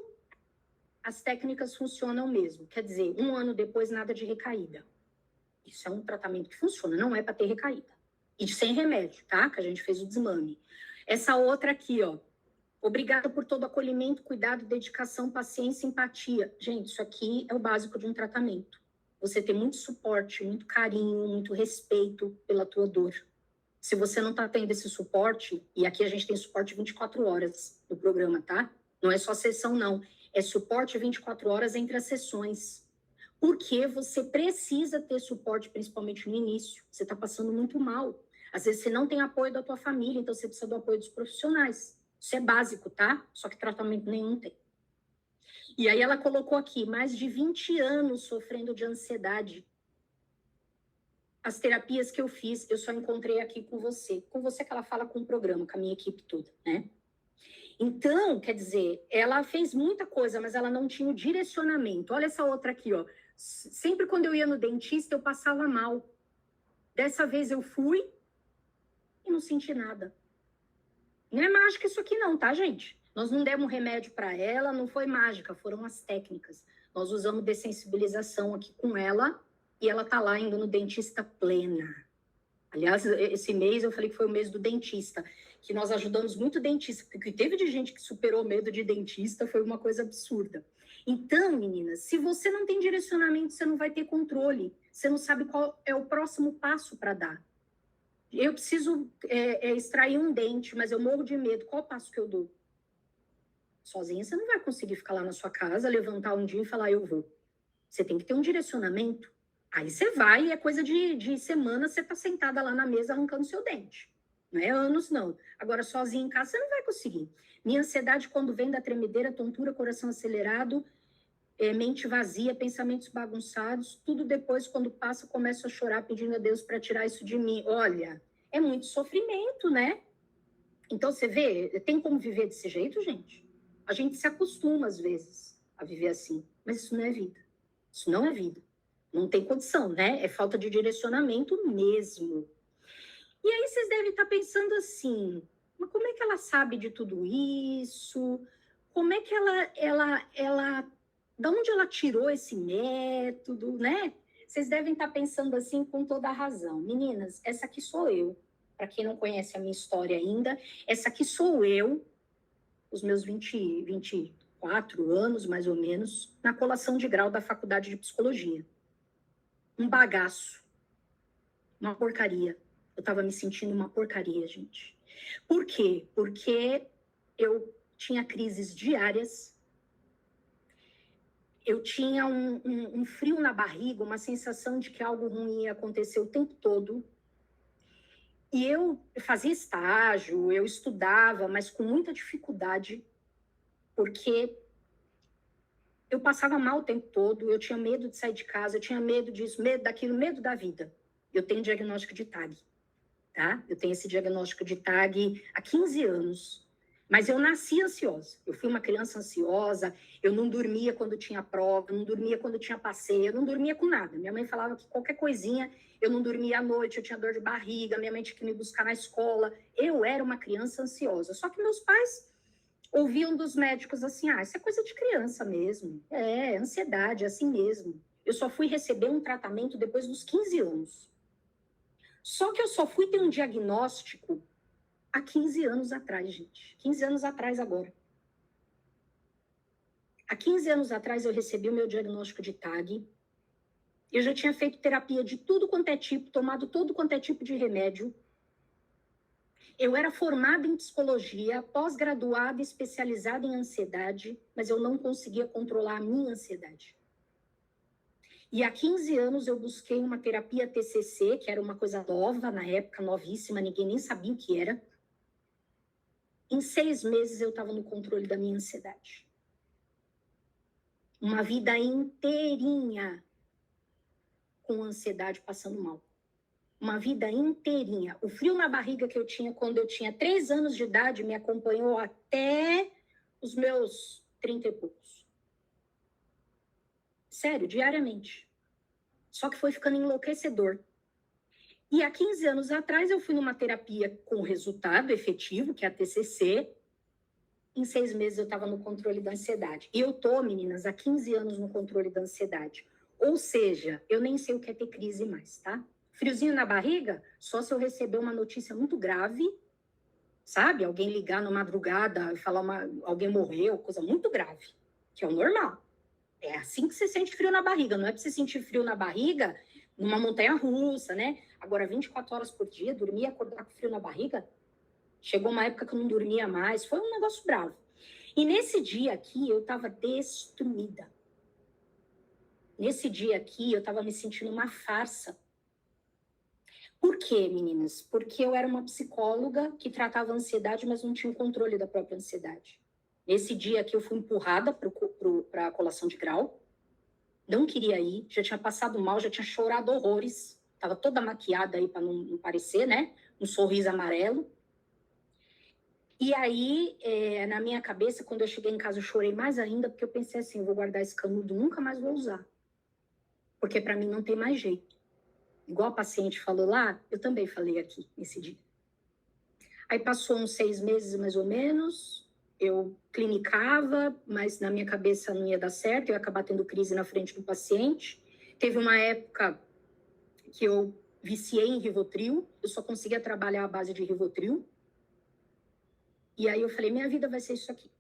as técnicas funcionam mesmo. Quer dizer, um ano depois, nada de recaída. Isso é um tratamento que funciona, não é para ter recaída. E sem remédio, tá? Que a gente fez o desmame. Essa outra aqui, ó. Obrigada por todo o acolhimento, cuidado, dedicação, paciência, empatia. Gente, isso aqui é o básico de um tratamento. Você ter muito suporte, muito carinho, muito respeito pela tua dor. Se você não está tendo esse suporte, e aqui a gente tem suporte 24 horas no programa, tá? Não é só sessão, não. É suporte 24 horas entre as sessões. Porque você precisa ter suporte, principalmente no início. Você está passando muito mal. Às vezes você não tem apoio da tua família, então você precisa do apoio dos profissionais. Isso é básico, tá? Só que tratamento nenhum tem. E aí ela colocou aqui, mais de 20 anos sofrendo de ansiedade. As terapias que eu fiz, eu só encontrei aqui com você. Com você que ela fala com o programa, com a minha equipe toda, né? Então, quer dizer, ela fez muita coisa, mas ela não tinha o direcionamento. Olha essa outra aqui, ó. Sempre quando eu ia no dentista, eu passava mal. Dessa vez eu fui e não senti nada. Não é mágica isso aqui não, tá, gente? Nós não demos remédio para ela, não foi mágica, foram as técnicas. Nós usamos dessensibilização aqui com ela e ela tá lá indo no dentista plena. Aliás, esse mês eu falei que foi o mês do dentista, que nós ajudamos muito dentista, porque teve de gente que superou o medo de dentista, foi uma coisa absurda. Então, meninas, se você não tem direcionamento, você não vai ter controle, você não sabe qual é o próximo passo para dar. Eu preciso extrair um dente, mas eu morro de medo. Qual o passo que eu dou? Sozinha você não vai conseguir ficar lá na sua casa, levantar um dia e falar, eu vou. Você tem que ter um direcionamento. Aí você vai e é coisa de semana, você tá sentada lá na mesa arrancando seu dente. Não é anos, não. Agora, sozinha em casa, você não vai conseguir. Minha ansiedade, quando vem da tremedeira, tontura, coração acelerado, mente vazia, pensamentos bagunçados, tudo depois, quando passa, começo a chorar pedindo a Deus para tirar isso de mim. Olha, é muito sofrimento, né? Então, você vê, tem como viver desse jeito, gente? A gente se acostuma, às vezes, a viver assim. Mas isso não é vida. Isso não é vida. Não tem condição, né? É falta de direcionamento mesmo. E aí vocês devem estar pensando assim, mas como é que ela sabe de tudo isso? Como é que ela da onde ela tirou esse método, né? Vocês devem estar pensando assim com toda a razão. Meninas, essa aqui sou eu. Para quem não conhece a minha história ainda, essa aqui sou eu, os meus 24 anos, mais ou menos, na colação de grau da Faculdade de Psicologia. Um bagaço. Uma porcaria. Eu estava me sentindo uma porcaria, gente. Por quê? Porque eu tinha crises diárias, eu tinha um frio na barriga, uma sensação de que algo ruim ia acontecer o tempo todo. E eu fazia estágio, eu estudava, mas com muita dificuldade, porque eu passava mal o tempo todo, eu tinha medo de sair de casa, eu tinha medo disso, medo daquilo, medo da vida. Eu tenho diagnóstico de TAG, tá? Eu tenho esse diagnóstico de TAG há 15 anos. Mas eu nasci ansiosa. Eu fui uma criança ansiosa, eu não dormia quando tinha prova, eu não dormia quando tinha passeio, eu não dormia com nada. Minha mãe falava que qualquer coisinha, eu não dormia à noite, eu tinha dor de barriga, minha mãe tinha que me buscar na escola. Eu era uma criança ansiosa. Só que meus pais ouviam dos médicos assim, isso é coisa de criança mesmo. É, ansiedade, é assim mesmo. Eu só fui receber um tratamento depois dos 15 anos. Só que eu só fui ter um diagnóstico há 15 anos atrás, gente. 15 anos atrás agora. Há 15 anos atrás eu recebi o meu diagnóstico de TAG. Eu já tinha feito terapia de tudo quanto é tipo, tomado todo quanto é tipo de remédio. Eu era formada em psicologia, pós-graduada, especializada em ansiedade, mas eu não conseguia controlar a minha ansiedade. E há 15 anos eu busquei uma terapia TCC, que era uma coisa nova na época, novíssima, ninguém nem sabia o que era. Em 6 meses eu estava no controle da minha ansiedade. Uma vida inteirinha com ansiedade, passando mal. Uma vida inteirinha. O frio na barriga que eu tinha quando eu tinha 3 anos de idade me acompanhou até os meus 30 e poucos. Sério, diariamente. Só que foi ficando enlouquecedor. E há 15 anos atrás eu fui numa terapia com resultado efetivo, que é a TCC. Em 6 meses eu estava no controle da ansiedade. E eu tô, meninas, há 15 anos no controle da ansiedade. Ou seja, eu nem sei o que é ter crise mais, tá? Friozinho na barriga, só se eu receber uma notícia muito grave, sabe? Alguém ligar na madrugada e falar alguém morreu, coisa muito grave, que é o normal. É assim que você sente frio na barriga, não é para você sentir frio na barriga numa montanha-russa, né? Agora, 24 horas por dia, dormir e acordar com frio na barriga, chegou uma época que eu não dormia mais, foi um negócio bravo. E nesse dia aqui, eu estava destruída. Nesse dia aqui, eu estava me sentindo uma farsa. Por quê, meninas? Porque eu era uma psicóloga que tratava ansiedade, mas não tinha o controle da própria ansiedade. Nesse dia aqui, eu fui empurrada para a colação de grau. Não queria ir, já tinha passado mal, já tinha chorado horrores. Estava toda maquiada aí para não parecer, né? Um sorriso amarelo. E aí, na minha cabeça, quando eu cheguei em casa, eu chorei mais ainda, porque eu pensei assim, eu vou guardar esse canudo, nunca mais vou usar. Porque para mim não tem mais jeito. Igual a paciente falou lá, eu também falei aqui, nesse dia. Aí passou uns 6 meses, mais ou menos, eu clinicava, mas na minha cabeça não ia dar certo, eu ia acabar tendo crise na frente do paciente. Teve uma época que eu viciei em Rivotril, eu só conseguia trabalhar à base de Rivotril. E aí eu falei, minha vida vai ser isso aqui.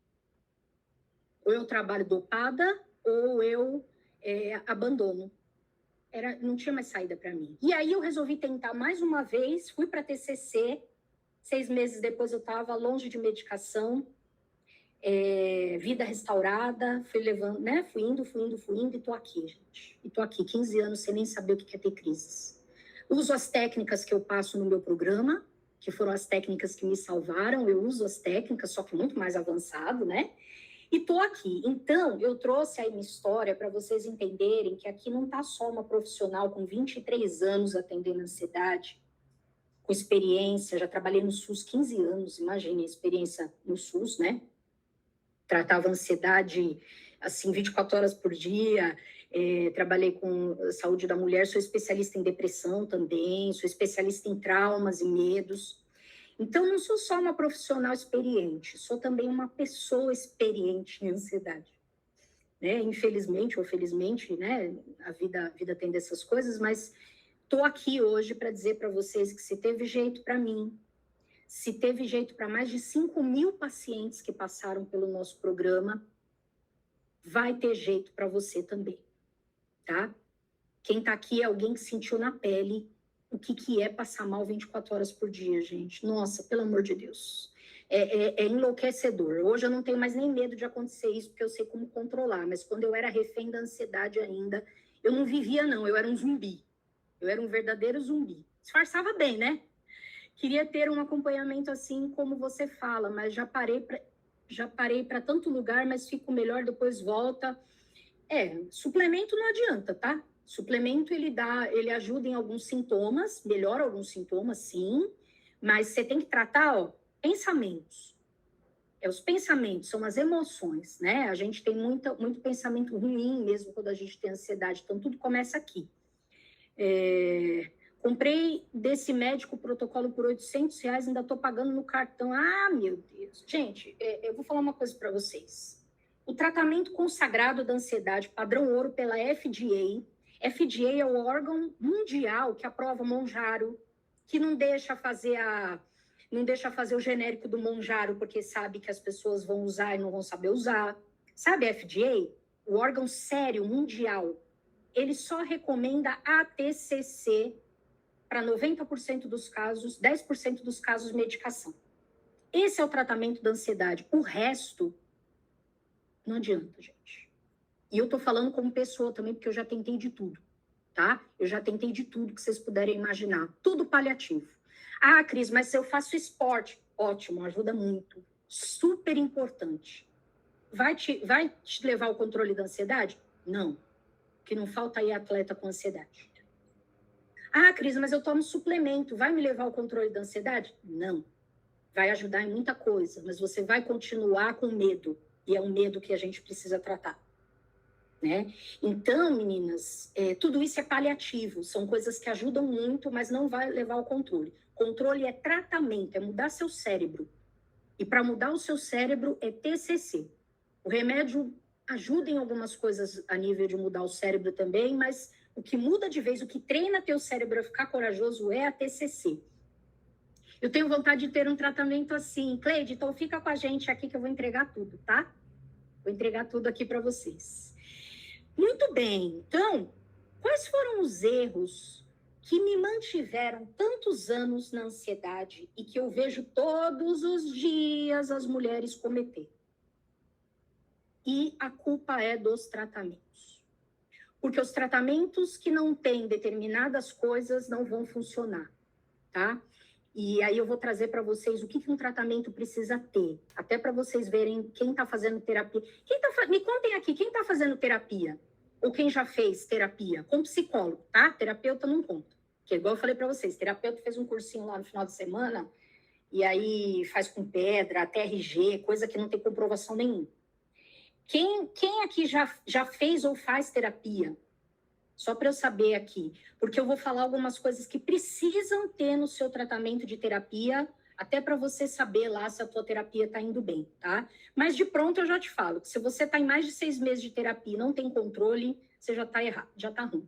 Ou eu trabalho dopada, ou eu abandono. Não tinha mais saída para mim. E aí eu resolvi tentar mais uma vez, fui para TCC, 6 meses depois eu estava longe de medicação, vida restaurada, fui levando, né? Fui indo, e tô aqui, gente. E tô aqui, 15 anos sem nem saber o que é ter crises. Uso as técnicas que eu passo no meu programa, que foram as técnicas que me salvaram, eu uso as técnicas, só que muito mais avançado, né? E tô aqui. Então, eu trouxe aí minha história para vocês entenderem que aqui não tá só uma profissional com 23 anos atendendo ansiedade, com experiência, já trabalhei no SUS 15 anos, imagine a experiência no SUS, né? Tratava ansiedade, assim, 24 horas por dia, trabalhei com saúde da mulher, sou especialista em depressão também, sou especialista em traumas e medos. Então, não sou só uma profissional experiente, sou também uma pessoa experiente em ansiedade. Né? Infelizmente ou felizmente, né? A vida tem dessas coisas, mas estou aqui hoje para dizer para vocês que se teve jeito para mim, se teve jeito para mais de 5.000 pacientes que passaram pelo nosso programa, vai ter jeito para você também, tá? Quem está aqui é alguém que sentiu na pele o que é passar mal 24 horas por dia, gente. Nossa, pelo amor de Deus. É enlouquecedor. Hoje eu não tenho mais nem medo de acontecer isso, porque eu sei como controlar. Mas quando eu era refém da ansiedade ainda, eu não vivia, não. Eu era um zumbi. Eu era um verdadeiro zumbi. Disfarçava bem, né? Queria ter um acompanhamento assim como você fala, mas já parei para tanto lugar, mas fico melhor, depois volta. Suplemento não adianta, tá? Suplemento, ele ajuda em alguns sintomas, melhora alguns sintomas, sim, mas você tem que tratar, pensamentos. os pensamentos, são as emoções, né? A gente tem muito pensamento ruim mesmo quando a gente tem ansiedade, então tudo começa aqui. Comprei desse médico o protocolo por R$800, ainda estou pagando no cartão. Ah, meu Deus. Gente, eu vou falar uma coisa para vocês. O tratamento consagrado da ansiedade, padrão ouro pela FDA. FDA é o órgão mundial que aprova Monjaro, que não deixa fazer o genérico do Monjaro, porque sabe que as pessoas vão usar e não vão saber usar. Sabe a FDA? O órgão sério mundial. Ele só recomenda ATCC para 90% dos casos, 10% dos casos, medicação. Esse é o tratamento da ansiedade. O resto, não adianta, gente. E eu tô falando como pessoa também, porque eu já tentei de tudo, tá? Eu já tentei de tudo que vocês puderem imaginar. Tudo paliativo. Ah, Cris, mas se eu faço esporte, ótimo, ajuda muito. Super importante. Vai te levar ao controle da ansiedade? Não. Que não falta aí atleta com ansiedade. Ah, Cris, mas eu tomo suplemento, vai me levar ao controle da ansiedade? Não. Vai ajudar em muita coisa, mas você vai continuar com medo. E é um medo que a gente precisa tratar. Né? Então, meninas, tudo isso é paliativo. São coisas que ajudam muito, mas não vai levar ao controle. Controle é tratamento, é mudar seu cérebro. E para mudar o seu cérebro é TCC. O remédio ajuda em algumas coisas a nível de mudar o cérebro também, mas o que muda de vez, o que treina teu cérebro a ficar corajoso é a TCC. Eu tenho vontade de ter um tratamento assim. Cleide, então fica com a gente aqui que eu vou entregar tudo, tá? Vou entregar tudo aqui para vocês. Muito bem. Então, quais foram os erros que me mantiveram tantos anos na ansiedade e que eu vejo todos os dias as mulheres cometer? E a culpa é dos tratamentos. Porque os tratamentos que não têm determinadas coisas não vão funcionar, tá? E aí eu vou trazer para vocês o que um tratamento precisa ter, até para vocês verem quem está fazendo terapia. Me contem aqui, quem está fazendo terapia? Ou quem já fez terapia? Com psicólogo, tá? Terapeuta não conta. Porque igual eu falei para vocês, terapeuta fez um cursinho lá no final de semana, e aí faz com pedra, TRG, coisa que não tem comprovação nenhuma. Quem aqui já fez ou faz terapia? Só para eu saber aqui, porque eu vou falar algumas coisas que precisam ter no seu tratamento de terapia, até para você saber lá se a tua terapia está indo bem, tá? Mas de pronto eu já te falo, que se você está em mais de 6 meses de terapia e não tem controle, você já está errado, já está ruim.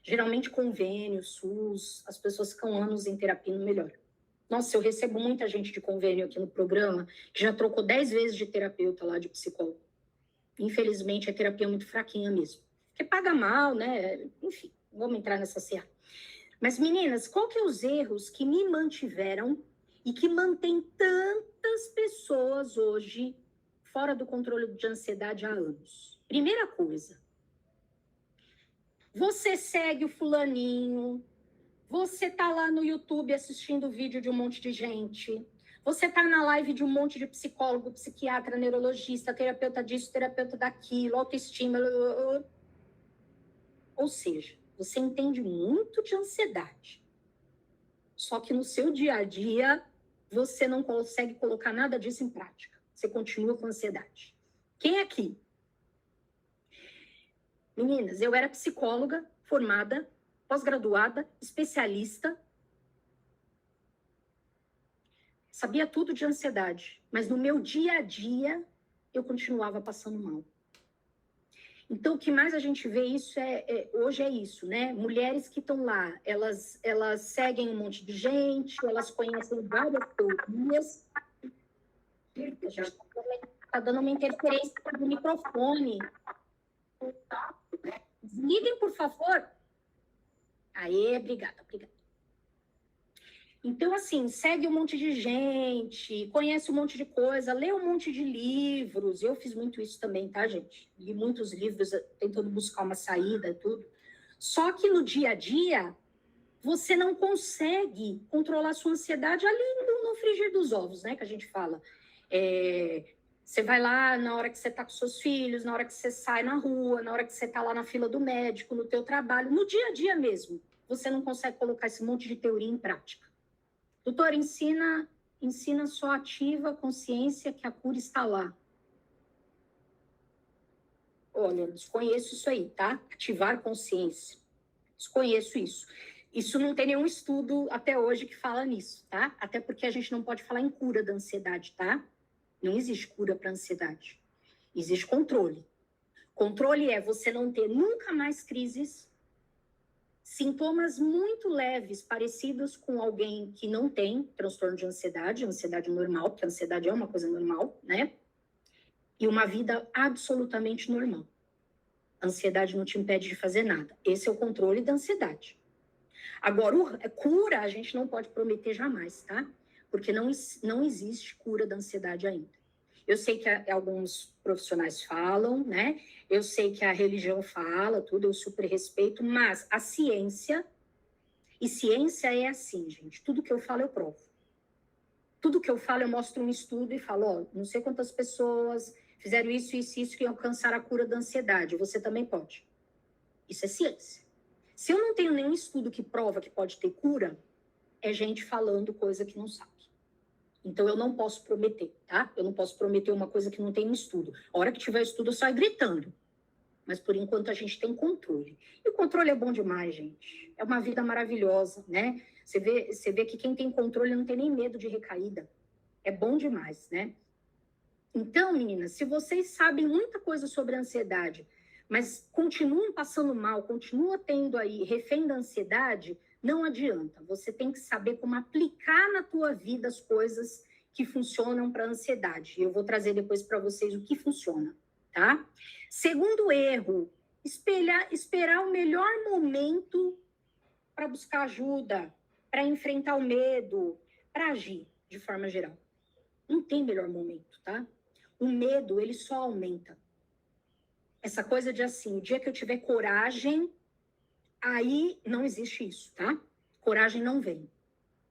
Geralmente convênio, SUS, as pessoas ficam anos em terapia e não melhora. Nossa, eu recebo muita gente de convênio aqui no programa, que já trocou 10 vezes de terapeuta lá, de psicólogo. Infelizmente, a terapia é muito fraquinha mesmo. Porque paga mal, né? Enfim, vamos entrar nessa seara. Mas, meninas, qual que é os erros que me mantiveram e que mantém tantas pessoas hoje fora do controle de ansiedade há anos? Primeira coisa, você segue o fulaninho, você tá lá no YouTube assistindo vídeo de um monte de gente, você tá na live de um monte de psicólogo, psiquiatra, neurologista, terapeuta disso, terapeuta daquilo, autoestima. Ou seja, você entende muito de ansiedade. Só que no seu dia a dia, você não consegue colocar nada disso em prática. Você continua com ansiedade. Quem aqui? Meninas, eu era psicóloga, formada, pós-graduada, especialista. Sabia tudo de ansiedade, mas no meu dia a dia eu continuava passando mal. Então, o que mais a gente vê hoje é isso, né? Mulheres que estão lá, elas seguem um monte de gente, elas conhecem várias teorias. Já está dando uma interferência no microfone. Desliguem, por favor. Aê, obrigada. Então, assim, segue um monte de gente, conhece um monte de coisa, lê um monte de livros. Eu fiz muito isso também, tá, gente? Li muitos livros tentando buscar uma saída e tudo. Só que no dia a dia, você não consegue controlar a sua ansiedade ali no frigir dos ovos, né? Que a gente fala. Você vai lá na hora que você tá com seus filhos, na hora que você sai na rua, na hora que você tá lá na fila do médico, no teu trabalho, no dia a dia mesmo. Você não consegue colocar esse monte de teoria em prática. Doutora, ensina ensina só ativa a consciência que a cura está lá. Olha, desconheço isso aí, tá? Ativar consciência. Desconheço isso. Isso não tem nenhum estudo até hoje que fala nisso, tá? Até porque a gente não pode falar em cura da ansiedade, tá? Não existe cura para ansiedade. Existe controle. Controle é você não ter nunca mais crises, sintomas muito leves, parecidos com alguém que não tem transtorno de ansiedade normal, porque a ansiedade é uma coisa normal, né? E uma vida absolutamente normal. A ansiedade não te impede de fazer nada. Esse é o controle da ansiedade. Agora, cura a gente não pode prometer jamais, tá? Porque não existe cura da ansiedade ainda. Eu sei que alguns profissionais falam, né? Eu sei que a religião fala, tudo, eu super respeito, mas a ciência, e ciência é assim, gente, tudo que eu falo eu provo. Tudo que eu falo eu mostro um estudo e falo, ó, não sei quantas pessoas fizeram isso, isso, isso, que alcançaram a cura da ansiedade, você também pode. Isso é ciência. Se eu não tenho nenhum estudo que prova que pode ter cura, é gente falando coisa que não sabe. Então, eu não posso prometer, tá? Eu não posso prometer uma coisa que não tem um estudo. A hora que tiver estudo, eu saio gritando. Mas, por enquanto, a gente tem controle. E o controle é bom demais, gente. É uma vida maravilhosa, né? Você vê que quem tem controle não tem nem medo de recaída. É bom demais, né? Então, meninas, se vocês sabem muita coisa sobre a ansiedade, mas continuam passando mal, continuam tendo aí refém da ansiedade, não adianta. Você tem que saber como aplicar na tua vida as coisas que funcionam para a ansiedade. Eu vou trazer depois para vocês o que funciona, tá? Segundo erro, esperar o melhor momento para buscar ajuda, para enfrentar o medo, para agir de forma geral. Não tem melhor momento, tá? O medo, ele só aumenta. Essa coisa de assim, o dia que eu tiver coragem, aí não existe isso, tá? Coragem não vem.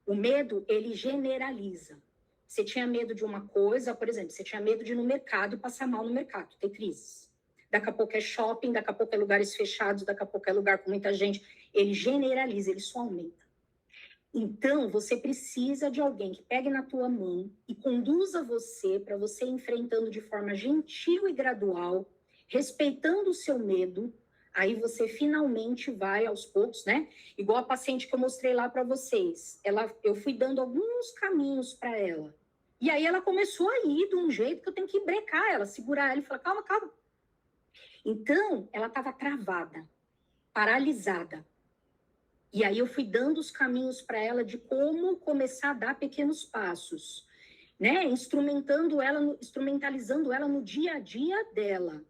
O medo, ele generaliza. Você tinha medo de uma coisa, por exemplo, você tinha medo de ir no mercado e passar mal no mercado, ter crises. Daqui a pouco é shopping, daqui a pouco é lugares fechados, daqui a pouco é lugar com muita gente. Ele generaliza, ele só aumenta. Então, você precisa de alguém que pegue na tua mão e conduza você para você ir enfrentando de forma gentil e gradual, respeitando o seu medo. Aí você finalmente vai aos poucos, né? Igual a paciente que eu mostrei lá para vocês. Eu fui dando alguns caminhos para ela. E aí ela começou a ir de um jeito que eu tenho que brecar ela, segurar ela e falar, calma, calma. Então, ela estava travada, paralisada. E aí eu fui dando os caminhos para ela de como começar a dar pequenos passos, né? Instrumentalizando ela no dia a dia dela.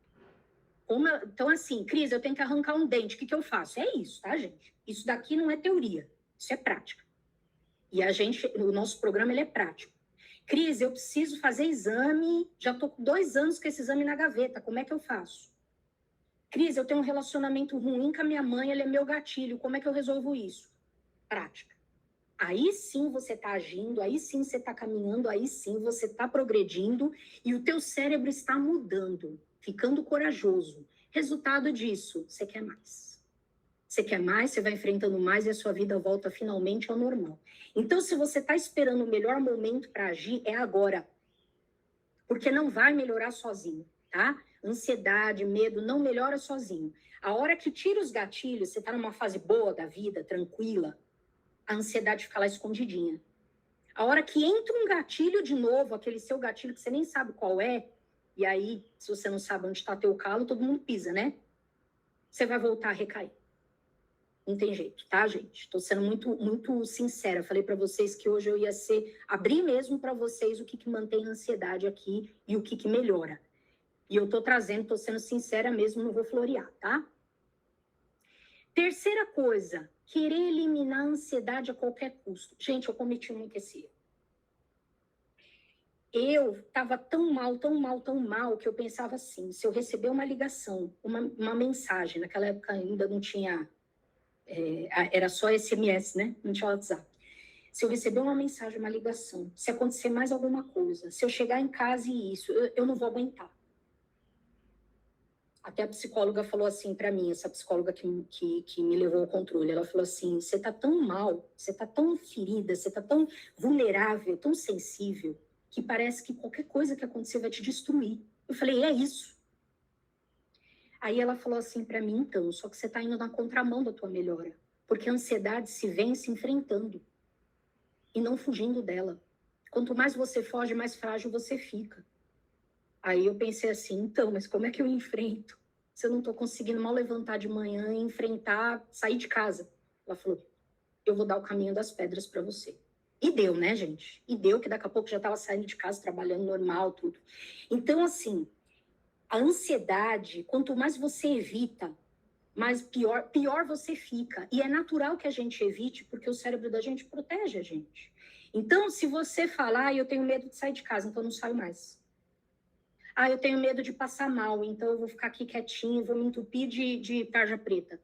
Então, assim, Cris, eu tenho que arrancar um dente, o que eu faço? É isso, tá, gente? Isso daqui não é teoria, isso é prática. E o nosso programa, ele é prático. Cris, eu preciso fazer exame, já estou com 2 anos com esse exame na gaveta, como é que eu faço? Cris, eu tenho um relacionamento ruim com a minha mãe, ele é meu gatilho, como é que eu resolvo isso? Prática. Aí sim você está agindo, aí sim você está caminhando, aí sim você está progredindo e o teu cérebro está mudando, ficando corajoso. Resultado disso, você quer mais. Você quer mais, você vai enfrentando mais e a sua vida volta finalmente ao normal. Então, se você está esperando o melhor momento para agir, é agora. Porque não vai melhorar sozinho, tá? Ansiedade, medo, não melhora sozinho. A hora que tira os gatilhos, você está numa fase boa da vida, tranquila, a ansiedade fica lá escondidinha. A hora que entra um gatilho de novo, aquele seu gatilho que você nem sabe qual é, e aí, se você não sabe onde está teu calo, todo mundo pisa, né? Você vai voltar a recair. Não tem jeito, tá, gente? Estou sendo muito, muito sincera. Falei para vocês que hoje eu ia abrir mesmo para vocês o que mantém a ansiedade aqui e o que melhora. E eu estou trazendo, estou sendo sincera mesmo, não vou florear, tá? Terceira coisa, querer eliminar a ansiedade a qualquer custo. Gente, eu cometi muito esse erro. Eu estava tão mal, que eu pensava assim, se eu receber uma ligação, uma mensagem, naquela época ainda não tinha, era só SMS, né? Não tinha WhatsApp. Se eu receber uma mensagem, uma ligação, se acontecer mais alguma coisa, se eu chegar em casa e isso, eu não vou aguentar. Até a psicóloga falou assim para mim, essa psicóloga que me levou ao controle, ela falou assim, você tá tão mal, você tá tão ferida, você tá tão vulnerável, tão sensível, que parece que qualquer coisa que acontecer vai te destruir. Eu falei, é isso. Aí ela falou assim para mim, então, só que você tá indo na contramão da tua melhora, porque a ansiedade se vence enfrentando e não fugindo dela. Quanto mais você foge, mais frágil você fica. Aí eu pensei assim, então, mas como é que eu enfrento? Se eu não estou conseguindo mal levantar de manhã e enfrentar, sair de casa. Ela falou, eu vou dar o caminho das pedras para você. E deu, né, gente? E deu, que daqui a pouco já estava saindo de casa, trabalhando normal, tudo. Então, assim, a ansiedade, quanto mais você evita, mais pior você fica. E é natural que a gente evite, porque o cérebro da gente protege a gente. Então, se você falar, eu tenho medo de sair de casa, então eu não saio mais. Ah, eu tenho medo de passar mal, então eu vou ficar aqui quietinho, vou me entupir de tarja preta.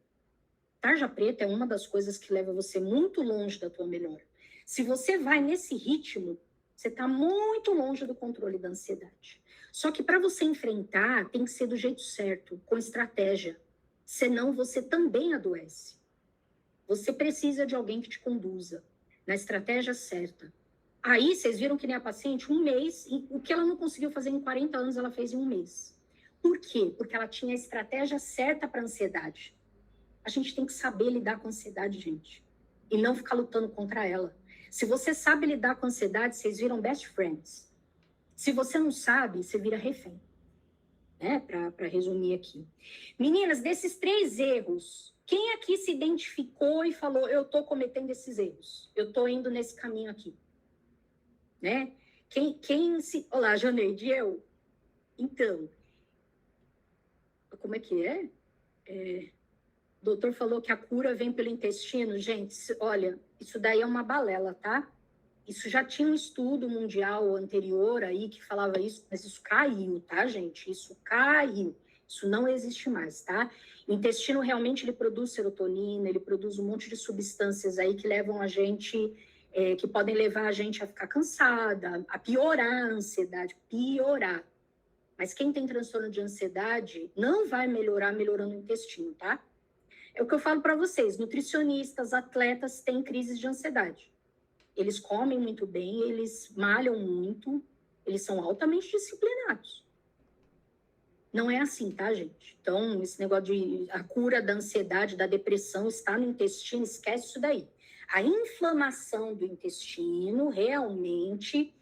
Tarja preta é uma das coisas que leva você muito longe da tua melhora. Se você vai nesse ritmo, você está muito longe do controle da ansiedade. Só que para você enfrentar, tem que ser do jeito certo, com estratégia. Senão você também adoece. Você precisa de alguém que te conduza na estratégia certa. Aí, vocês viram que nem a paciente, 1 mês, e o que ela não conseguiu fazer em 40 anos, ela fez em 1 mês. Por quê? Porque ela tinha a estratégia certa para a ansiedade. A gente tem que saber lidar com a ansiedade, gente. E não ficar lutando contra ela. Se você sabe lidar com a ansiedade, vocês viram best friends. Se você não sabe, você vira refém. Né? Para resumir aqui. Meninas, desses 3 erros, quem aqui se identificou e falou, eu estou cometendo esses erros? Eu estou indo nesse caminho aqui. Né? Quem se... Olá, Janeide, eu? Então, como é que é? O doutor falou que a cura vem pelo intestino. Gente, olha, isso daí é uma balela, tá? Isso já tinha um estudo mundial anterior aí que falava isso, mas isso caiu, tá, gente? Isso caiu. Isso não existe mais, tá? O intestino realmente ele produz serotonina, ele produz um monte de substâncias aí que levam a gente... que podem levar a gente a ficar cansada, a piorar a ansiedade, piorar. Mas quem tem transtorno de ansiedade não vai melhorar melhorando o intestino, tá? É o que eu falo para vocês, nutricionistas, atletas têm crises de ansiedade. Eles comem muito bem, eles malham muito, eles são altamente disciplinados. Não é assim, tá, gente? Então, esse negócio de a cura da ansiedade, da depressão está no intestino, esquece isso daí. A inflamação do intestino realmente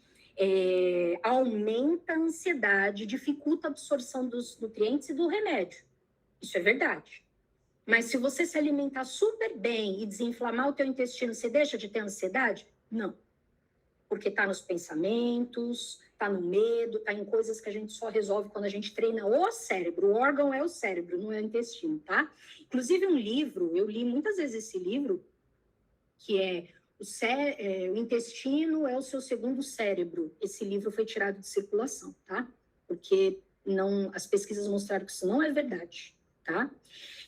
aumenta a ansiedade, dificulta a absorção dos nutrientes e do remédio. Isso é verdade. Mas se você se alimentar super bem e desinflamar o teu intestino, você deixa de ter ansiedade? Não. Porque está nos pensamentos, está no medo, está em coisas que a gente só resolve quando a gente treina o cérebro. O órgão é o cérebro, não é o intestino, tá? Inclusive um livro, eu li muitas vezes esse livro, que é o intestino é o seu segundo cérebro. Esse livro foi tirado de circulação, tá? Porque as pesquisas mostraram que isso não é verdade, tá?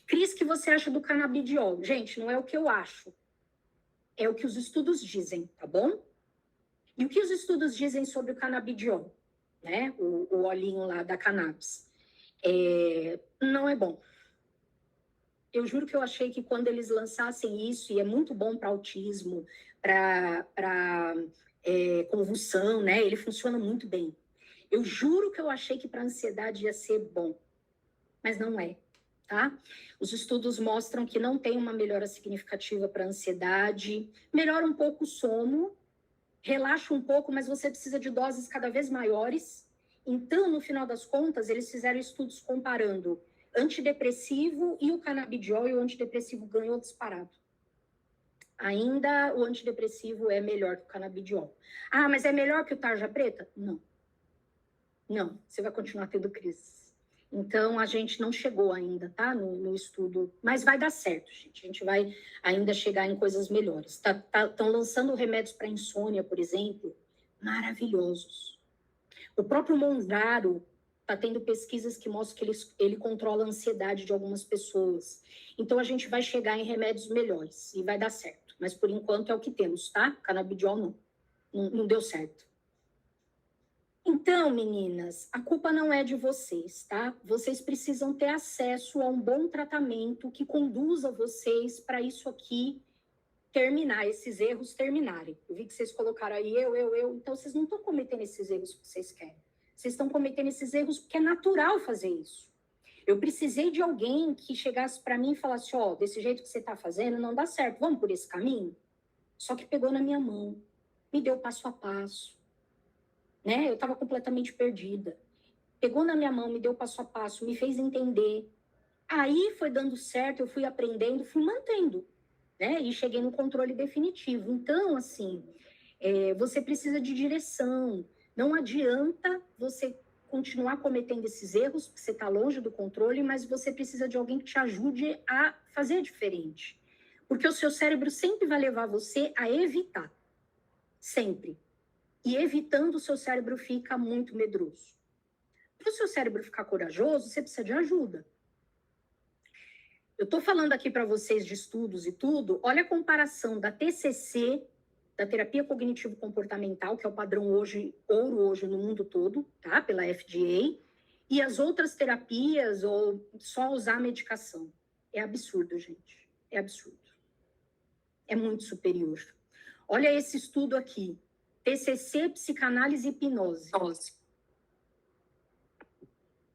Cris, o que você acha do canabidiol? Gente, não é o que eu acho. É o que os estudos dizem, tá bom? E o que os estudos dizem sobre o canabidiol? Né? O olhinho lá da cannabis. Não é bom. Eu juro que eu achei que quando eles lançassem isso, e é muito bom para autismo, para convulsão, né? Ele funciona muito bem. Eu juro que eu achei que para ansiedade ia ser bom, mas não é, tá? Os estudos mostram que não tem uma melhora significativa para ansiedade, melhora um pouco o sono, relaxa um pouco, mas você precisa de doses cada vez maiores. Então, no final das contas, eles fizeram estudos comparando antidepressivo e o canabidiol, e o antidepressivo ganhou disparado. Ainda o antidepressivo é melhor que o canabidiol. Ah, mas é melhor que o tarja preta? Não. Não, você vai continuar tendo crises. Então, a gente não chegou ainda, tá? No estudo, mas vai dar certo, gente. A gente vai ainda chegar em coisas melhores. Estão lançando remédios para insônia, por exemplo, maravilhosos. O próprio Monjaro está tendo pesquisas que mostram que ele controla a ansiedade de algumas pessoas. Então, a gente vai chegar em remédios melhores e vai dar certo. Mas, por enquanto, é o que temos, tá? Canabidiol não deu certo. Então, meninas, a culpa não é de vocês, tá? Vocês precisam ter acesso a um bom tratamento que conduza vocês para isso aqui terminar, esses erros terminarem. Eu vi que vocês colocaram aí eu. Então, vocês não estão cometendo esses erros que vocês querem. Vocês estão cometendo esses erros porque é natural fazer isso. Eu precisei de alguém que chegasse para mim e falasse, ó, desse jeito que você está fazendo, não dá certo, vamos por esse caminho? Só que pegou na minha mão, me deu passo a passo, né? Eu estava completamente perdida. Pegou na minha mão, me deu passo a passo, me fez entender. Aí foi dando certo, eu fui aprendendo, fui mantendo, né? E cheguei no controle definitivo. Então, assim, você precisa de direção. Não adianta você continuar cometendo esses erros, porque você está longe do controle, mas você precisa de alguém que te ajude a fazer diferente. Porque o seu cérebro sempre vai levar você a evitar. Sempre. E evitando, o seu cérebro fica muito medroso. Para o seu cérebro ficar corajoso, você precisa de ajuda. Eu estou falando aqui para vocês de estudos e tudo, olha a comparação da TCC, da terapia cognitivo-comportamental, que é o padrão ouro hoje no mundo todo, tá? Pela FDA, e as outras terapias, ou só usar medicação. É absurdo, gente. É absurdo. É muito superior. Olha esse estudo aqui. TCC, psicanálise e hipnose.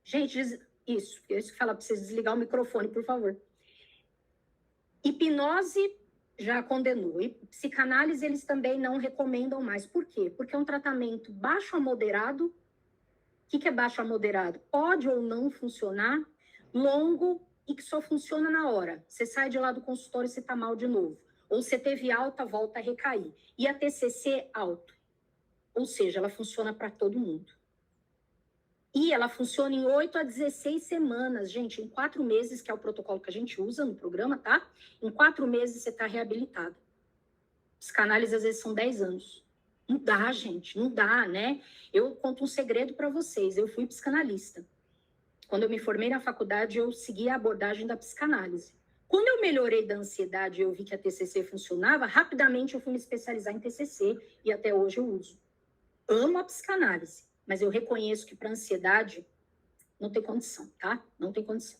Gente, isso que fala para vocês desligar o microfone, por favor. Hipnose já condenou. E psicanálise eles também não recomendam mais. Por quê? Porque é um tratamento baixo a moderado. O que é baixo a moderado? Pode ou não funcionar, longo e que só funciona na hora. Você sai de lá do consultório e você está mal de novo. Ou você teve alta, volta a recair. E a TCC, alto. Ou seja, ela funciona para todo mundo. E ela funciona em 8 a 16 semanas, gente, em 4 meses, que é o protocolo que a gente usa no programa, tá? Em 4 meses você está reabilitado. Psicanálise às vezes são 10 anos. Não dá, gente, não dá, né? Eu conto um segredo para vocês, eu fui psicanalista. Quando eu me formei na faculdade, eu segui a abordagem da psicanálise. Quando eu melhorei da ansiedade e eu vi que a TCC funcionava, rapidamente eu fui me especializar em TCC e até hoje eu uso. Amo a psicanálise, mas eu reconheço que para ansiedade não tem condição, tá? Não tem condição.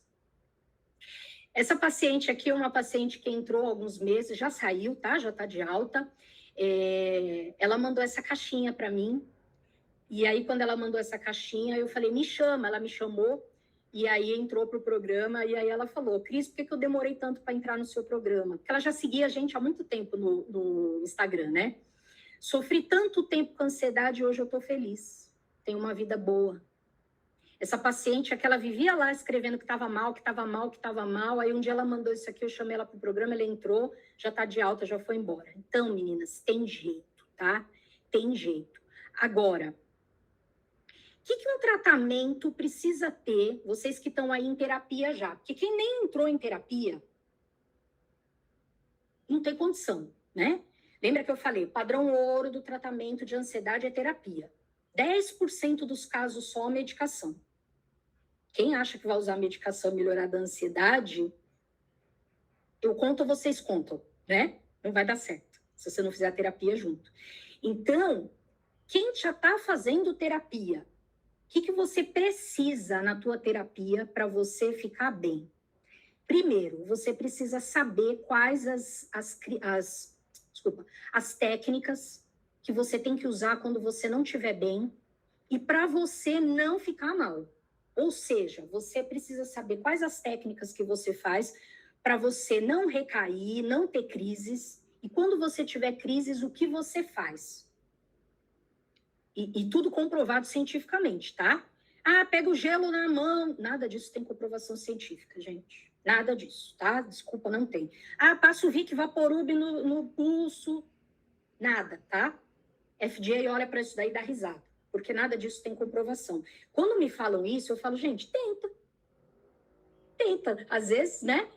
Essa paciente aqui é uma paciente que entrou há alguns meses, já saiu, tá? Já tá de alta. Ela mandou essa caixinha para mim. E aí, quando ela mandou essa caixinha, eu falei, me chama. Ela me chamou. E aí entrou pro programa. E aí ela falou, Cris, por que eu demorei tanto para entrar no seu programa? Porque ela já seguia a gente há muito tempo no Instagram, né? Sofri tanto tempo com ansiedade e hoje eu tô feliz. Tenho uma vida boa. Essa paciente, aquela vivia lá escrevendo que estava mal, que estava mal, que estava mal. Aí um dia ela mandou isso aqui, eu chamei ela para o programa, ela entrou, já está de alta, já foi embora. Então, meninas, tem jeito, tá? Tem jeito. Agora, o que um tratamento precisa ter, vocês que estão aí em terapia já? Porque quem nem entrou em terapia, não tem condição, né? Lembra que eu falei, o padrão ouro do tratamento de ansiedade é terapia. 10% dos casos só a medicação. Quem acha que vai usar medicação melhorar da ansiedade, eu conto, vocês contam, né? Não vai dar certo, se você não fizer a terapia junto. Então, quem já está fazendo terapia, o que você precisa na tua terapia para você ficar bem? Primeiro, você precisa saber quais as técnicas que você tem que usar quando você não estiver bem e para você não ficar mal. Ou seja, você precisa saber quais as técnicas que você faz para você não recair, não ter crises. E quando você tiver crises, o que você faz? E tudo comprovado cientificamente, tá? Ah, pega o gelo na mão. Nada disso tem comprovação científica, gente. Nada disso, tá? Desculpa, não tem. Ah, passa o Vic Vaporub no pulso. Nada, tá? FDA olha para isso daí e dá risada, porque nada disso tem comprovação. Quando me falam isso, eu falo, gente, tenta. Às vezes, né?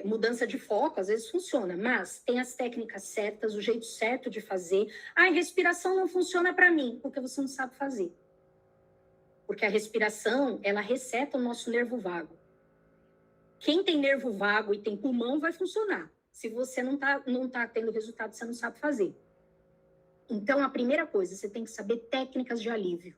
Mudança de foco, às vezes funciona, mas tem as técnicas certas, o jeito certo de fazer. Ah, a respiração não funciona para mim, porque você não sabe fazer. Porque a respiração, ela reseta o nosso nervo vago. Quem tem nervo vago e tem pulmão vai funcionar. Se você não tá tendo resultado, você não sabe fazer. Então, a primeira coisa, você tem que saber técnicas de alívio.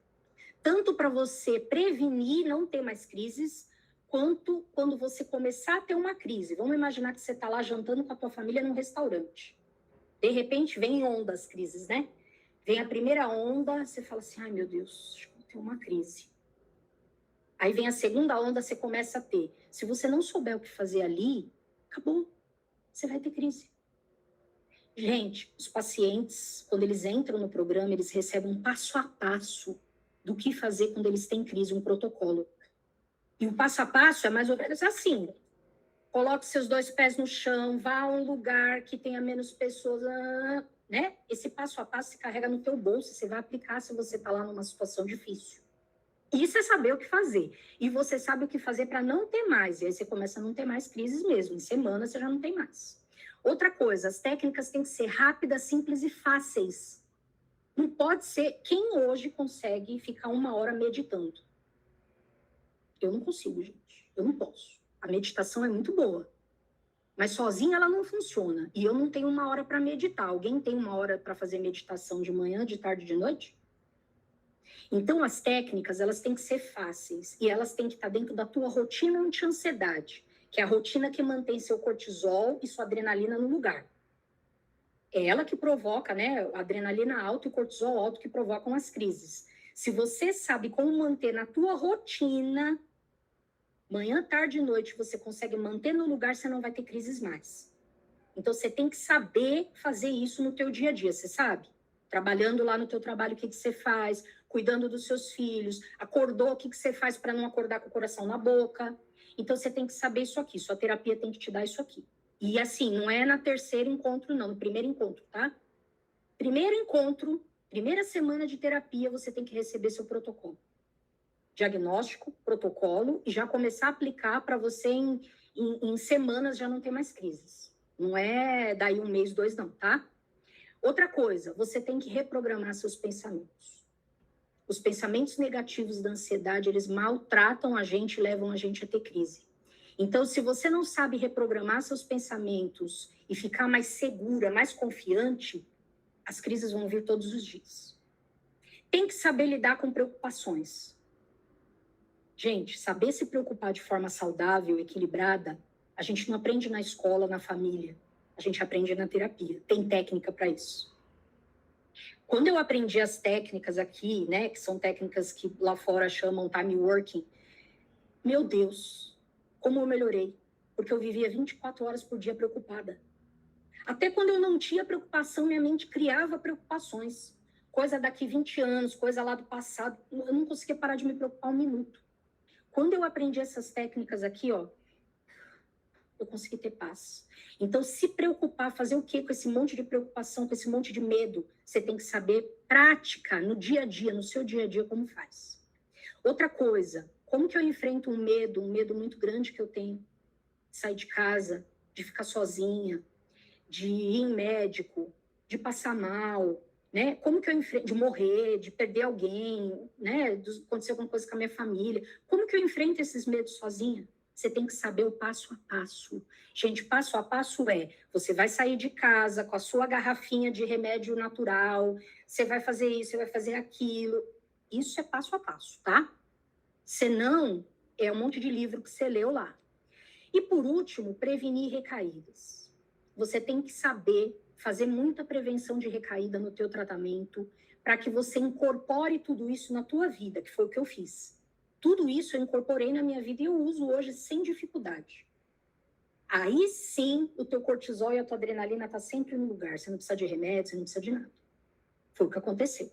tanto para você prevenir não ter mais crises, quanto quando você começar a ter uma crise. Vamos imaginar que você está lá jantando com a tua família num restaurante. De repente, vem ondas, crises, né? Vem a primeira onda, você fala assim, ai meu Deus, acho que vou ter uma crise. Aí vem a segunda onda, você começa a ter. Se você não souber o que fazer ali, acabou. Você vai ter crise. Gente, os pacientes, quando eles entram no programa, eles recebem um passo a passo do que fazer quando eles têm crise, um protocolo. E o passo a passo é mais ou menos assim. Coloque seus 2 pés no chão, vá a um lugar que tenha menos pessoas, né? Esse passo a passo se carrega no teu bolso, você vai aplicar se você está lá numa situação difícil. Isso é saber o que fazer. E você sabe o que fazer para não ter mais. E aí você começa a não ter mais crises mesmo. Em semanas você já não tem mais. Outra coisa, as técnicas têm que ser rápidas, simples e fáceis. Não pode ser... Quem hoje consegue ficar 1 hora meditando? Eu não consigo, gente. Eu não posso. A meditação é muito boa. Mas sozinha ela não funciona. E eu não tenho 1 hora para meditar. Alguém tem 1 hora para fazer meditação de manhã, de tarde, de noite? Então, as técnicas, elas têm que ser fáceis. E elas têm que estar dentro da tua rotina anti-ansiedade, que é a rotina que mantém seu cortisol e sua adrenalina no lugar. É ela que provoca, né? A adrenalina alta e o cortisol alto que provocam as crises. Se você sabe como manter na tua rotina, manhã, tarde e noite, você consegue manter no lugar, você não vai ter crises mais. Então, você tem que saber fazer isso no teu dia a dia, você sabe? Trabalhando lá no teu trabalho, o que você faz? Cuidando dos seus filhos. Acordou, o que você faz para não acordar com o coração na boca? Então, você tem que saber isso aqui. Sua terapia tem que te dar isso aqui. E assim, não é na terceiro encontro, não. No primeiro encontro, tá? Primeiro encontro, primeira semana de terapia, você tem que receber seu protocolo. Diagnóstico, protocolo, e já começar a aplicar para você em semanas já não ter mais crises. Não é daí 1 mês, 2, não, tá? Outra coisa, você tem que reprogramar seus pensamentos. Os pensamentos negativos da ansiedade, eles maltratam a gente e levam a gente a ter crise. Então, se você não sabe reprogramar seus pensamentos e ficar mais segura, mais confiante, as crises vão vir todos os dias. Tem que saber lidar com preocupações. Gente, saber se preocupar de forma saudável, equilibrada, a gente não aprende na escola, na família. A gente aprende na terapia. Tem técnica para isso. Quando eu aprendi as técnicas aqui, né, que são técnicas que lá fora chamam time working, meu Deus, como eu melhorei. Porque eu vivia 24 horas por dia preocupada. Até quando eu não tinha preocupação, minha mente criava preocupações. Coisa daqui 20 anos, coisa lá do passado. Eu não conseguia parar de me preocupar 1 minuto. Quando eu aprendi essas técnicas aqui, ó, eu consegui ter paz. Então, se preocupar, fazer o quê com esse monte de preocupação, com esse monte de medo? Você tem que saber prática no dia a dia, no seu dia a dia, como faz. Outra coisa, como que eu enfrento um medo muito grande que eu tenho? De sair de casa, de ficar sozinha, de ir em médico, de passar mal, né? Como que eu enfrento, de morrer, de perder alguém, né? De acontecer alguma coisa com a minha família. Como que eu enfrento esses medos sozinha? Você tem que saber o passo a passo. Gente, passo a passo você vai sair de casa com a sua garrafinha de remédio natural, você vai fazer isso, você vai fazer aquilo. Isso é passo a passo, tá? Senão, é um monte de livro que você leu lá. E por último, prevenir recaídas. Você tem que saber fazer muita prevenção de recaída no teu tratamento para que você incorpore tudo isso na tua vida, que foi o que eu fiz. Tudo isso eu incorporei na minha vida e eu uso hoje sem dificuldade. Aí sim, o teu cortisol e a tua adrenalina tá sempre no lugar. Você não precisa de remédio, você não precisa de nada. Foi o que aconteceu.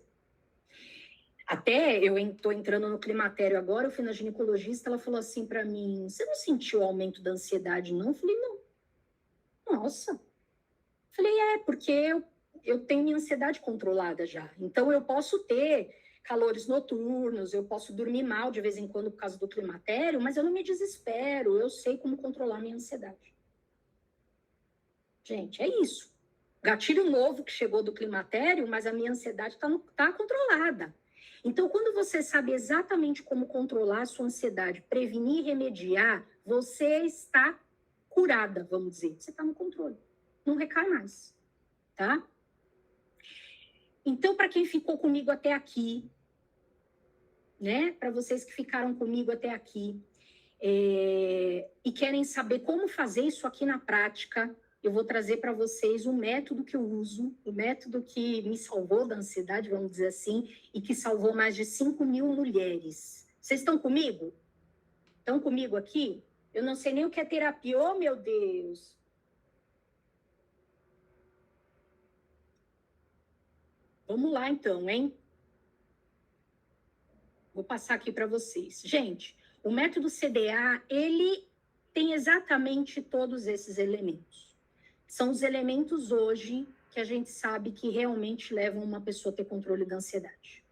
Até eu tô entrando no climatério agora, eu fui na ginecologista, ela falou assim para mim, você não sentiu o aumento da ansiedade, não? Eu falei, não. Nossa. Falei, porque eu tenho minha ansiedade controlada já. Então, eu posso ter calores noturnos, eu posso dormir mal de vez em quando por causa do climatério, mas eu não me desespero, eu sei como controlar minha ansiedade. Gente, é isso. Gatilho novo que chegou do climatério, mas a minha ansiedade tá controlada. Então, quando você sabe exatamente como controlar a sua ansiedade, prevenir e remediar, você está curada, vamos dizer. Você está no controle. Não recai mais, tá? Então, para quem ficou comigo até aqui, né? Para vocês que ficaram comigo até aqui e querem saber como fazer isso aqui na prática, eu vou trazer para vocês um método que eu uso, o método que me salvou da ansiedade, vamos dizer assim, e que salvou mais de 5.000 mulheres. Vocês estão comigo? Estão comigo aqui? Eu não sei nem o que é terapia. Oh, meu Deus! Vamos lá, então, hein? Vou passar aqui para vocês. Gente, o método CDA, ele tem exatamente todos esses elementos. São os elementos hoje que a gente sabe que realmente levam uma pessoa a ter controle da ansiedade.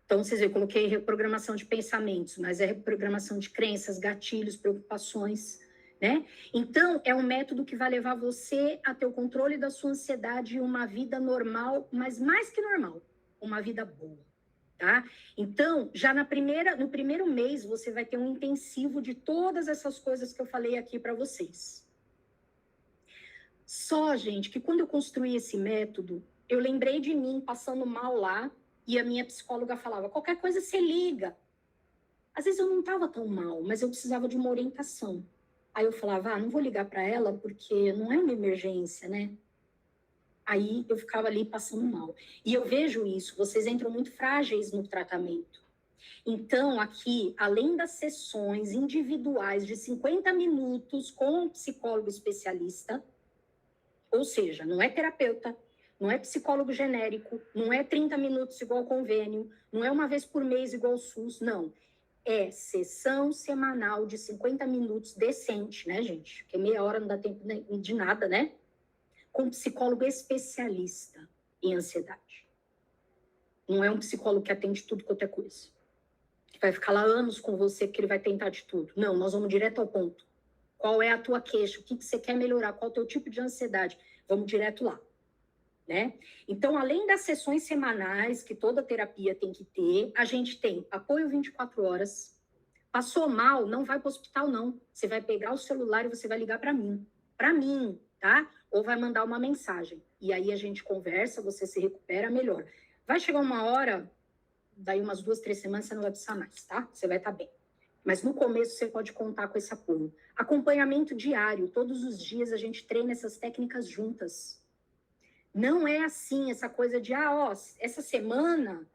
Então, vocês veem, eu coloquei reprogramação de pensamentos, mas é reprogramação de crenças, gatilhos, preocupações, né? Então, é um método que vai levar você a ter o controle da sua ansiedade e uma vida normal, mas mais que normal, uma vida boa, tá? Então, já no primeiro mês, você vai ter um intensivo de todas essas coisas que eu falei aqui para vocês. Só, gente, que quando eu construí esse método, eu lembrei de mim passando mal lá, e a minha psicóloga falava, qualquer coisa você liga. Às vezes eu não estava tão mal, mas eu precisava de uma orientação. Aí eu falava, não vou ligar para ela porque não é uma emergência, né? Aí eu ficava ali passando mal. E eu vejo isso, vocês entram muito frágeis no tratamento. Então, aqui, além das sessões individuais de 50 minutos com um psicólogo especialista, ou seja, não é terapeuta, não é psicólogo genérico, não é 30 minutos igual convênio, não é uma vez por mês igual SUS, não. É sessão semanal de 50 minutos decente, né, gente? Porque meia hora não dá tempo de nada, né? Com um psicólogo especialista em ansiedade. Não é um psicólogo que atende tudo quanto é coisa. Que vai ficar lá anos com você porque ele vai tentar de tudo. Não, nós vamos direto ao ponto. Qual é a tua queixa? O que você quer melhorar? Qual é o teu tipo de ansiedade? Vamos direto lá. Né? Então, além das sessões semanais que toda terapia tem que ter, a gente tem apoio 24 horas. Passou mal, não vai para o hospital, não. Você vai pegar o celular e você vai ligar para mim, tá? Ou vai mandar uma mensagem. E aí a gente conversa, você se recupera melhor. Vai chegar uma hora, daí umas 2, 3 semanas, você não vai precisar mais, tá? Você vai estar bem. Mas no começo você pode contar com esse apoio. Acompanhamento diário, todos os dias a gente treina essas técnicas juntas. Não é assim, essa coisa de, essa semana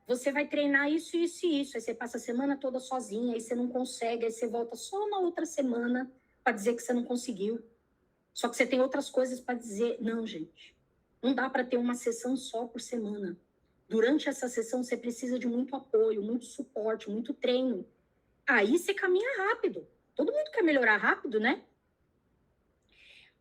você vai treinar isso, isso e isso. Aí você passa a semana toda sozinha, aí você não consegue, aí você volta só na outra semana para dizer que você não conseguiu. Só que você tem outras coisas para dizer. Não, gente, não dá para ter uma sessão só por semana. Durante essa sessão você precisa de muito apoio, muito suporte, muito treino. Aí você caminha rápido. Todo mundo quer melhorar rápido, né?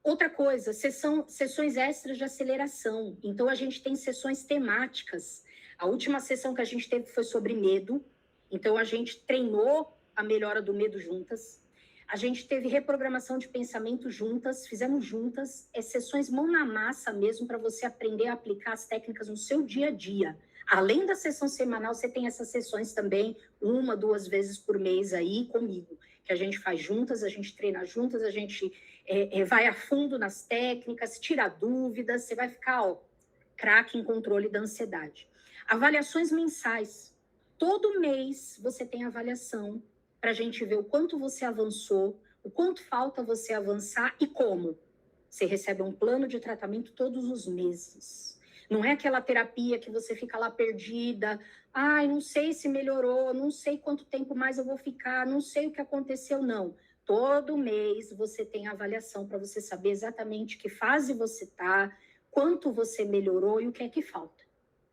Outra coisa, sessões extras de aceleração. Então, a gente tem sessões temáticas. A última sessão que a gente teve foi sobre medo. Então, a gente treinou a melhora do medo juntas. A gente teve reprogramação de pensamento juntas, fizemos juntas. Sessões mão na massa mesmo, para você aprender a aplicar as técnicas no seu dia a dia. Além da sessão semanal, você tem essas sessões também, 1, 2 vezes por mês aí comigo, que a gente faz juntas, a gente treina juntas, a gente vai a fundo nas técnicas, tira dúvidas, você vai ficar, craque em controle da ansiedade. Avaliações mensais. Todo mês você tem avaliação para a gente ver o quanto você avançou, o quanto falta você avançar e como. Você recebe um plano de tratamento todos os meses. Não é aquela terapia que você fica lá perdida, não sei se melhorou, não sei quanto tempo mais eu vou ficar, não sei o que aconteceu, não. Todo mês você tem avaliação para você saber exatamente que fase você está, quanto você melhorou e o que é que falta.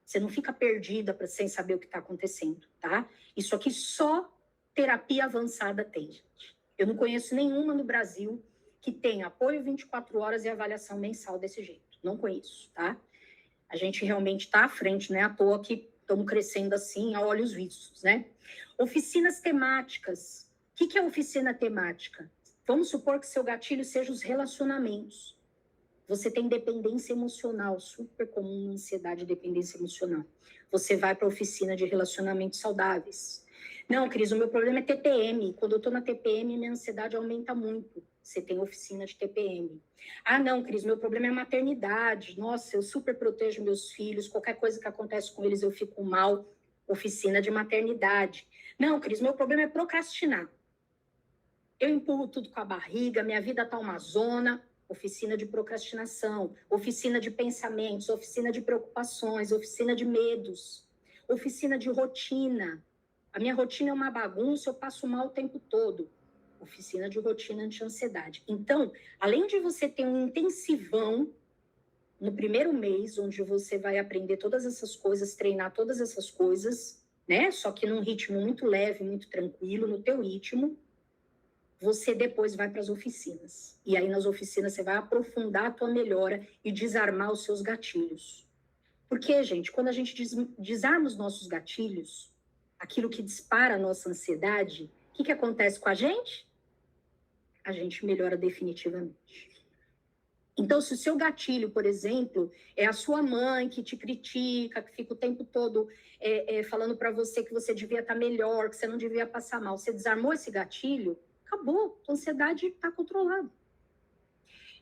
Você não fica perdida sem saber o que está acontecendo, tá? Isso aqui só terapia avançada tem, gente. Eu não conheço nenhuma no Brasil que tenha apoio 24 horas e avaliação mensal desse jeito. Não conheço, tá? A gente realmente está à frente, né? À toa que estamos crescendo assim a olhos vistos, né? Oficinas temáticas. O que é oficina temática? Vamos supor que seu gatilho seja os relacionamentos. Você tem dependência emocional, super comum, ansiedade e dependência emocional. Você vai para a oficina de relacionamentos saudáveis. Não, Cris, o meu problema é TPM. Quando eu estou na TPM, minha ansiedade aumenta muito. Você tem oficina de TPM. Não, Cris, meu problema é maternidade. Nossa, eu super protejo meus filhos. Qualquer coisa que acontece com eles, eu fico mal. Oficina de maternidade. Não, Cris, meu problema é procrastinar. Eu empurro tudo com a barriga, minha vida tá uma zona. Oficina de procrastinação, oficina de pensamentos, oficina de preocupações, oficina de medos, oficina de rotina. A minha rotina é uma bagunça, eu passo mal o tempo todo. Oficina de rotina anti-ansiedade. Então, além de você ter um intensivão no primeiro mês, onde você vai aprender todas essas coisas, treinar todas essas coisas, né? Só que num ritmo muito leve, muito tranquilo, no teu ritmo, você depois vai para as oficinas. E aí nas oficinas você vai aprofundar a tua melhora e desarmar os seus gatilhos. Porque, gente, quando a gente desarma os nossos gatilhos, aquilo que dispara a nossa ansiedade, o que acontece com a gente? A gente melhora definitivamente. Então, se o seu gatilho, por exemplo, é a sua mãe que te critica, que fica o tempo todo falando para você que você devia estar melhor, que você não devia passar mal, você desarmou esse gatilho, acabou, a ansiedade está controlada.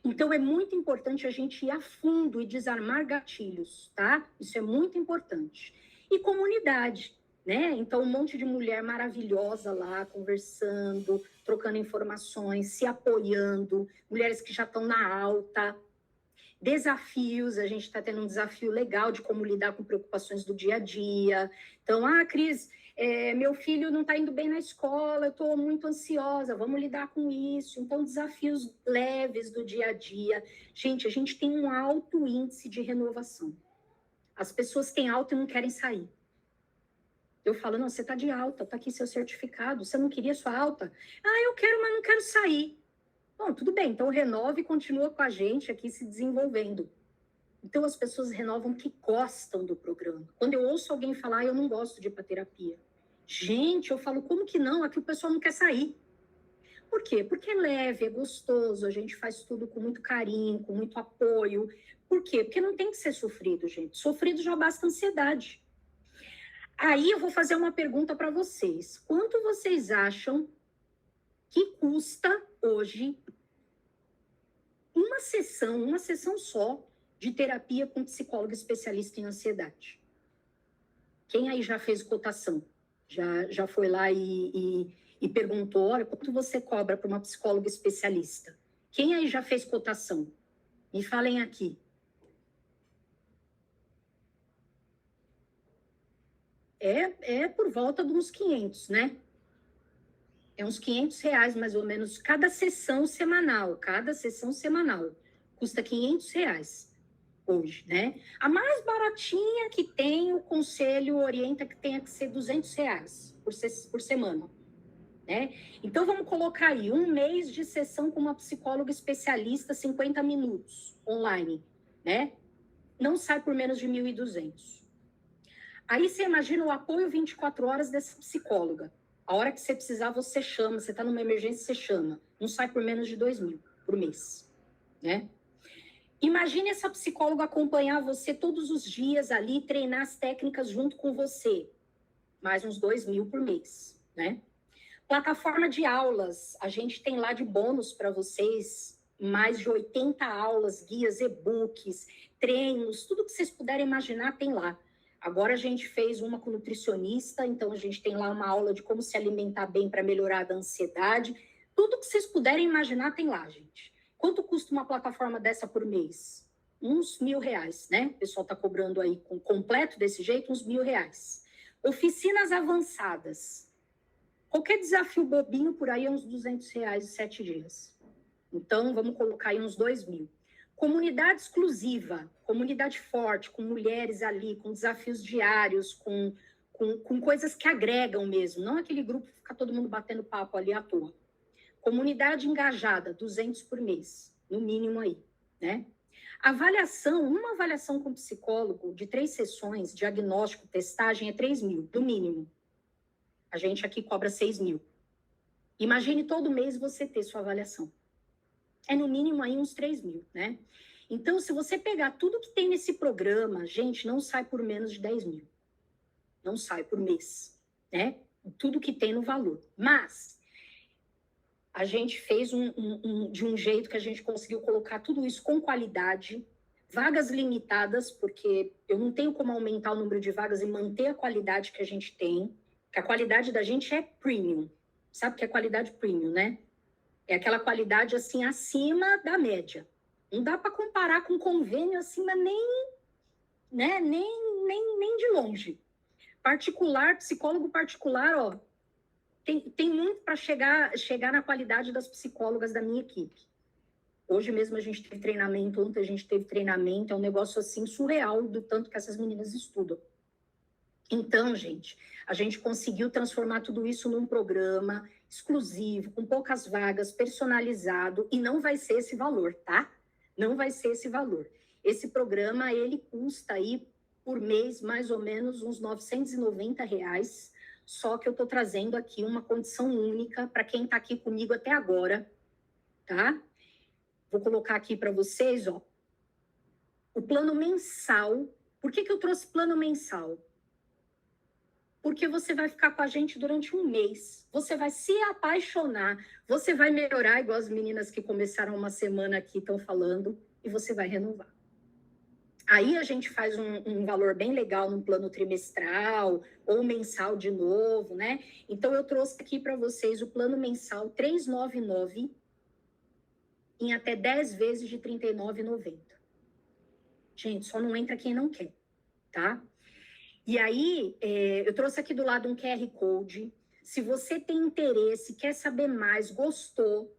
Então, é muito importante a gente ir a fundo e desarmar gatilhos, tá? Isso é muito importante. E comunidade, né? Então, um monte de mulher maravilhosa lá, conversando, trocando informações, se apoiando, mulheres que já estão na alta. Desafios, a gente está tendo um desafio legal de como lidar com preocupações do dia a dia. Então, Cris, meu filho não está indo bem na escola, eu estou muito ansiosa, vamos lidar com isso. Então, desafios leves do dia a dia. Gente, a gente tem um alto índice de renovação. As pessoas têm alta e não querem sair. Eu falo, não, você está de alta, está aqui seu certificado, você não queria sua alta? Eu quero, mas não quero sair. Bom, tudo bem, então renove e continua com a gente aqui se desenvolvendo. Então as pessoas renovam que gostam do programa. Quando eu ouço alguém falar, eu não gosto de ir para terapia. Gente, eu falo, como que não? Aqui o pessoal não quer sair. Por quê? Porque é leve, é gostoso, a gente faz tudo com muito carinho, com muito apoio. Por quê? Porque não tem que ser sofrido, gente. Sofrido já basta ansiedade. Aí eu vou fazer uma pergunta para vocês. Quanto vocês acham que custa hoje uma sessão só de terapia com psicólogo especialista em ansiedade? Quem aí já fez cotação? Já foi lá e perguntou, olha, quanto você cobra para uma psicóloga especialista? Quem aí já fez cotação? Me falem aqui. É por volta de uns 500, né? É uns R$500, mais ou menos, cada sessão semanal. Custa R$500 hoje, né? A mais baratinha que tem, o conselho orienta que tenha que ser R$200 por semana, né? Então, vamos colocar aí, um mês de sessão com uma psicóloga especialista, 50 minutos, online, né? Não sai por menos de 1.200. Aí você imagina o apoio 24 horas dessa psicóloga. A hora que você precisar, você chama. Você está numa emergência, você chama. Não sai por menos de 2.000 por mês, né? Imagine essa psicóloga acompanhar você todos os dias ali, treinar as técnicas junto com você. Mais uns 2.000 por mês, né? Plataforma de aulas. A gente tem lá de bônus para vocês mais de 80 aulas, guias, e-books, treinos, tudo que vocês puderem imaginar tem lá. Agora a gente fez uma com nutricionista, então a gente tem lá uma aula de como se alimentar bem para melhorar a ansiedade. Tudo que vocês puderem imaginar tem lá, gente. Quanto custa uma plataforma dessa por mês? Uns R$1.000, né? O pessoal está cobrando aí com completo desse jeito, uns R$1.000. Oficinas avançadas. Qualquer desafio bobinho por aí é uns R$200 em 7 dias. Então, vamos colocar aí uns 2.000. Comunidade exclusiva, comunidade forte, com mulheres ali, com desafios diários, com coisas que agregam mesmo, não aquele grupo que fica todo mundo batendo papo ali à toa. Comunidade engajada, 200 por mês, no mínimo aí, né? Avaliação, uma avaliação com psicólogo de 3 sessões, diagnóstico, testagem, é 3.000, no mínimo. A gente aqui cobra 6.000. Imagine todo mês você ter sua avaliação. É no mínimo aí uns 3.000, né? Então, se você pegar tudo que tem nesse programa, gente, não sai por menos de 10.000. Não sai por mês, né? Tudo que tem no valor. Mas a gente fez de um jeito que a gente conseguiu colocar tudo isso com qualidade, vagas limitadas, porque eu não tenho como aumentar o número de vagas e manter a qualidade que a gente tem, que a qualidade da gente é premium. Sabe o que é qualidade premium, né? É aquela qualidade, assim, acima da média. Não dá para comparar com convênio acima nem de longe. Particular, psicólogo particular, ó, tem muito para chegar na qualidade das psicólogas da minha equipe. Hoje mesmo a gente teve treinamento, ontem a gente teve treinamento, é um negócio assim surreal do tanto que essas meninas estudam. Então, gente, a gente conseguiu transformar tudo isso num programa exclusivo, com poucas vagas, personalizado, e não vai ser esse valor, tá? Não vai ser esse valor. Esse programa, ele custa aí por mês mais ou menos uns R$990, só que eu estou trazendo aqui uma condição única para quem está aqui comigo até agora, tá? Vou colocar aqui para vocês, ó, o plano mensal. Por que eu trouxe plano mensal? Porque você vai ficar com a gente durante um mês. Você vai se apaixonar, você vai melhorar, igual as meninas que começaram uma semana aqui estão falando, e você vai renovar. Aí a gente faz um valor bem legal num plano trimestral ou mensal de novo, né? Então, eu trouxe aqui para vocês o plano mensal 399 em até 10 vezes de R$ 39,90. Gente, só não entra quem não quer, tá? E aí, eu trouxe aqui do lado um QR Code. Se você tem interesse, quer saber mais, gostou,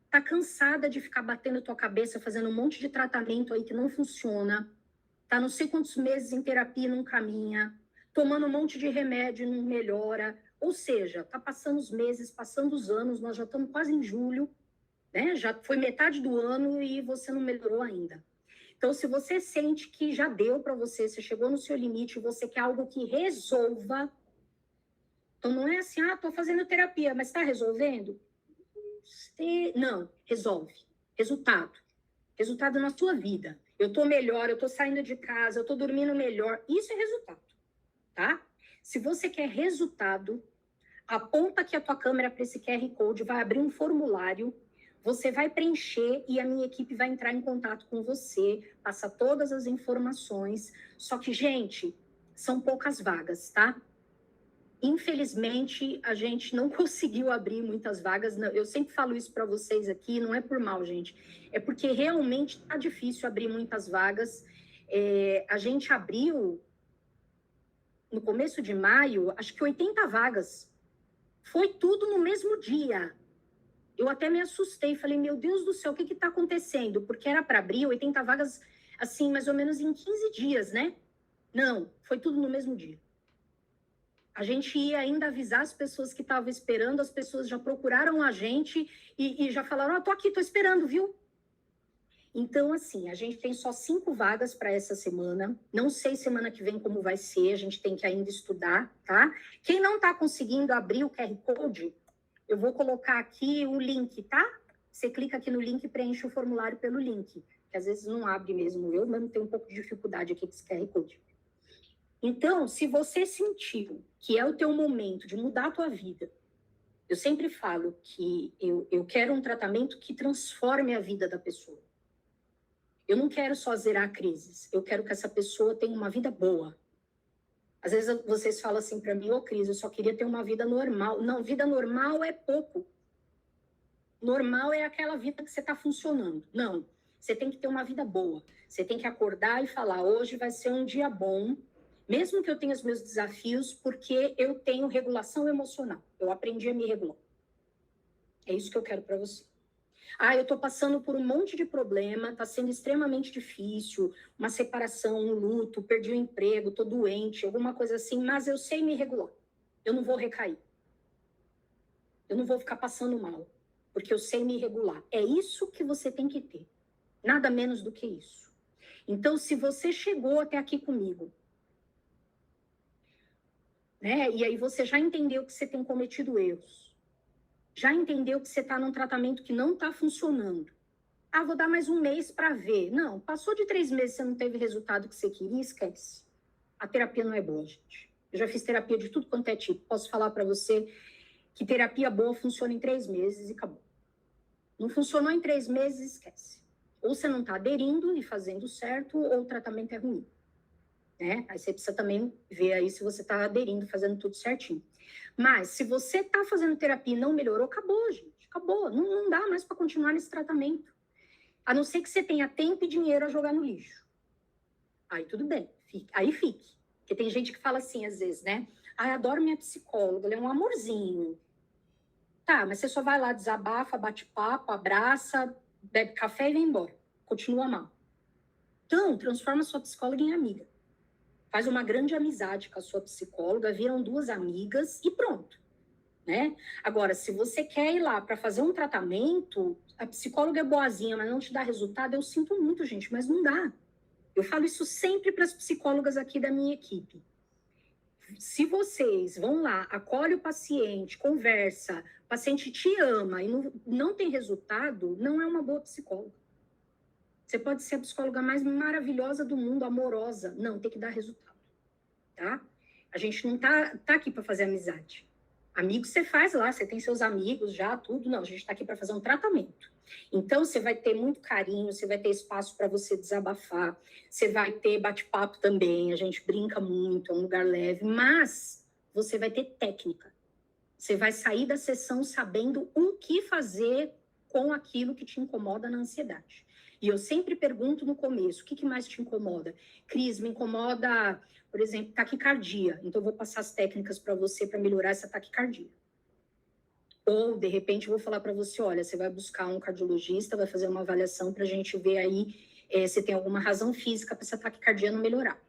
tá cansada de ficar batendo tua cabeça, fazendo um monte de tratamento aí que não funciona, tá não sei quantos meses em terapia e não caminha, tomando um monte de remédio e não melhora, ou seja, tá passando os meses, passando os anos, nós já estamos quase em julho, né? Já foi metade do ano e você não melhorou ainda. Então, se você sente que já deu para você, você chegou no seu limite, você quer algo que resolva, então não é assim, tô fazendo terapia, mas está resolvendo? Não, resolve. Resultado. Resultado na sua vida. Eu estou melhor, eu estou saindo de casa, eu estou dormindo melhor. Isso é resultado, tá? Se você quer resultado, aponta aqui a tua câmera para esse QR Code, vai abrir um formulário, você vai preencher e a minha equipe vai entrar em contato com você, passa todas as informações. Só que, gente, são poucas vagas, tá? Infelizmente, a gente não conseguiu abrir muitas vagas. Eu sempre falo isso para vocês aqui, não é por mal, gente. É porque realmente está difícil abrir muitas vagas. A gente abriu, no começo de maio, acho que 80 vagas. Foi tudo no mesmo dia. Eu até me assustei, falei, meu Deus do céu, o que está acontecendo? Porque era para abrir 80 vagas, assim, mais ou menos em 15 dias, né? Não, foi tudo no mesmo dia. A gente ia ainda avisar as pessoas que estavam esperando, as pessoas já procuraram a gente e já falaram, tô aqui, tô esperando, viu? Então, assim, a gente tem só 5 vagas para essa semana. Não sei semana que vem como vai ser, a gente tem que ainda estudar, tá? Quem não está conseguindo abrir o QR Code, eu vou colocar aqui o link, tá? Você clica aqui no link e preenche o formulário pelo link, que às vezes não abre mesmo. Eu mesmo tenho um pouco de dificuldade aqui com esse QR Code. Então, se você sentiu que é o teu momento de mudar a tua vida, eu sempre falo que eu quero um tratamento que transforme a vida da pessoa. Eu não quero só zerar crises, eu quero que essa pessoa tenha uma vida boa. Às vezes vocês falam assim para mim, Cris, eu só queria ter uma vida normal. Não, vida normal é pouco. Normal é aquela vida que você está funcionando. Não, você tem que ter uma vida boa. Você tem que acordar e falar, hoje vai ser um dia bom, mesmo que eu tenha os meus desafios, porque eu tenho regulação emocional. Eu aprendi a me regular. É isso que eu quero para você. Eu estou passando por um monte de problema, está sendo extremamente difícil, uma separação, um luto, perdi o emprego, estou doente, alguma coisa assim, mas eu sei me regular. Eu não vou recair. Eu não vou ficar passando mal, porque eu sei me regular. É isso que você tem que ter. Nada menos do que isso. Então, se você chegou até aqui comigo, né, e aí você já entendeu que você tem cometido erros, já entendeu que você está num tratamento que não está funcionando. Vou dar mais um mês para ver. Não, passou de 3 meses e você não teve o resultado que você queria, esquece. A terapia não é boa, gente. Eu já fiz terapia de tudo quanto é tipo. Posso falar para você que terapia boa funciona em 3 meses e acabou. Não funcionou em 3 meses, esquece. Ou você não está aderindo e fazendo certo, ou o tratamento é ruim. Né? Aí você precisa também ver aí se você está aderindo, fazendo tudo certinho. Mas se você está fazendo terapia e não melhorou, acabou, gente. Acabou. Não dá mais para continuar nesse tratamento. A não ser que você tenha tempo e dinheiro a jogar no lixo. Aí tudo bem. Aí fique. Porque tem gente que fala assim, às vezes, né? Ah, eu adoro minha psicóloga, ela é um amorzinho. Tá, mas você só vai lá, desabafa, bate papo, abraça, bebe café e vem embora. Continua mal. Então, transforma sua psicóloga em amiga. Faz uma grande amizade com a sua psicóloga, viram 2 amigas e pronto, né? Agora, se você quer ir lá para fazer um tratamento, a psicóloga é boazinha, mas não te dá resultado, eu sinto muito, gente, mas não dá. Eu falo isso sempre para as psicólogas aqui da minha equipe. Se vocês vão lá, acolhe o paciente, conversa, o paciente te ama e não tem resultado, não é uma boa psicóloga. Você pode ser a psicóloga mais maravilhosa do mundo, amorosa. Não, tem que dar resultado, tá? A gente não tá aqui para fazer amizade. Amigo você faz lá, você tem seus amigos já, tudo. Não, a gente está aqui para fazer um tratamento. Então, você vai ter muito carinho, você vai ter espaço para você desabafar, você vai ter bate-papo também, a gente brinca muito, é um lugar leve, mas você vai ter técnica. Você vai sair da sessão sabendo o que fazer com aquilo que te incomoda na ansiedade. E eu sempre pergunto no começo, o que mais te incomoda? Cris, me incomoda, por exemplo, taquicardia. Então, eu vou passar as técnicas para você para melhorar essa taquicardia. Ou, de repente, eu vou falar para você, olha, você vai buscar um cardiologista, vai fazer uma avaliação para a gente ver aí se tem alguma razão física para essa taquicardia não melhorar.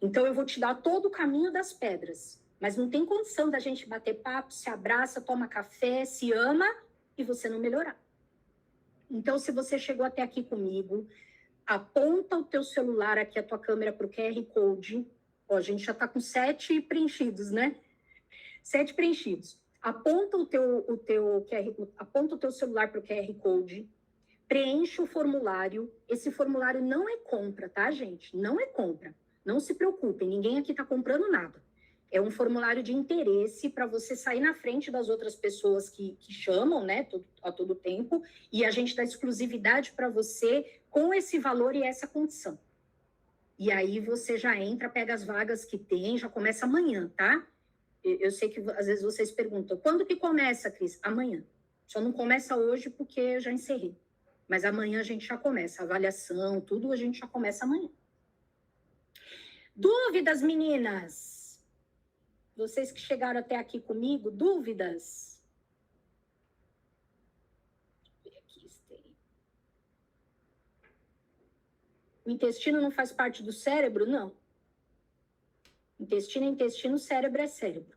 Então, eu vou te dar todo o caminho das pedras. Mas não tem condição da gente bater papo, se abraça, toma café, se ama e você não melhorar. Então, se você chegou até aqui comigo, aponta o teu celular aqui, a tua câmera para o QR Code. Ó, a gente já está com 7 preenchidos, né? 7 preenchidos. Aponta o teu celular para o QR Code, preenche o formulário. Esse formulário não é compra, tá, gente? Não é compra. Não se preocupem, ninguém aqui está comprando nada. É um formulário de interesse para você sair na frente das outras pessoas que chamam, né, a todo tempo, e a gente dá exclusividade para você com esse valor e essa condição. E aí você já entra, pega as vagas que tem, já começa amanhã, tá? Eu sei que às vezes vocês perguntam, quando que começa, Cris? Amanhã. Só não começa hoje porque eu já encerrei. Mas amanhã a gente já começa, a avaliação, tudo a gente já começa amanhã. Dúvidas, meninas? Vocês que chegaram até aqui comigo, dúvidas? Aqui tem. O intestino não faz parte do cérebro? Não. Intestino é intestino, cérebro é cérebro.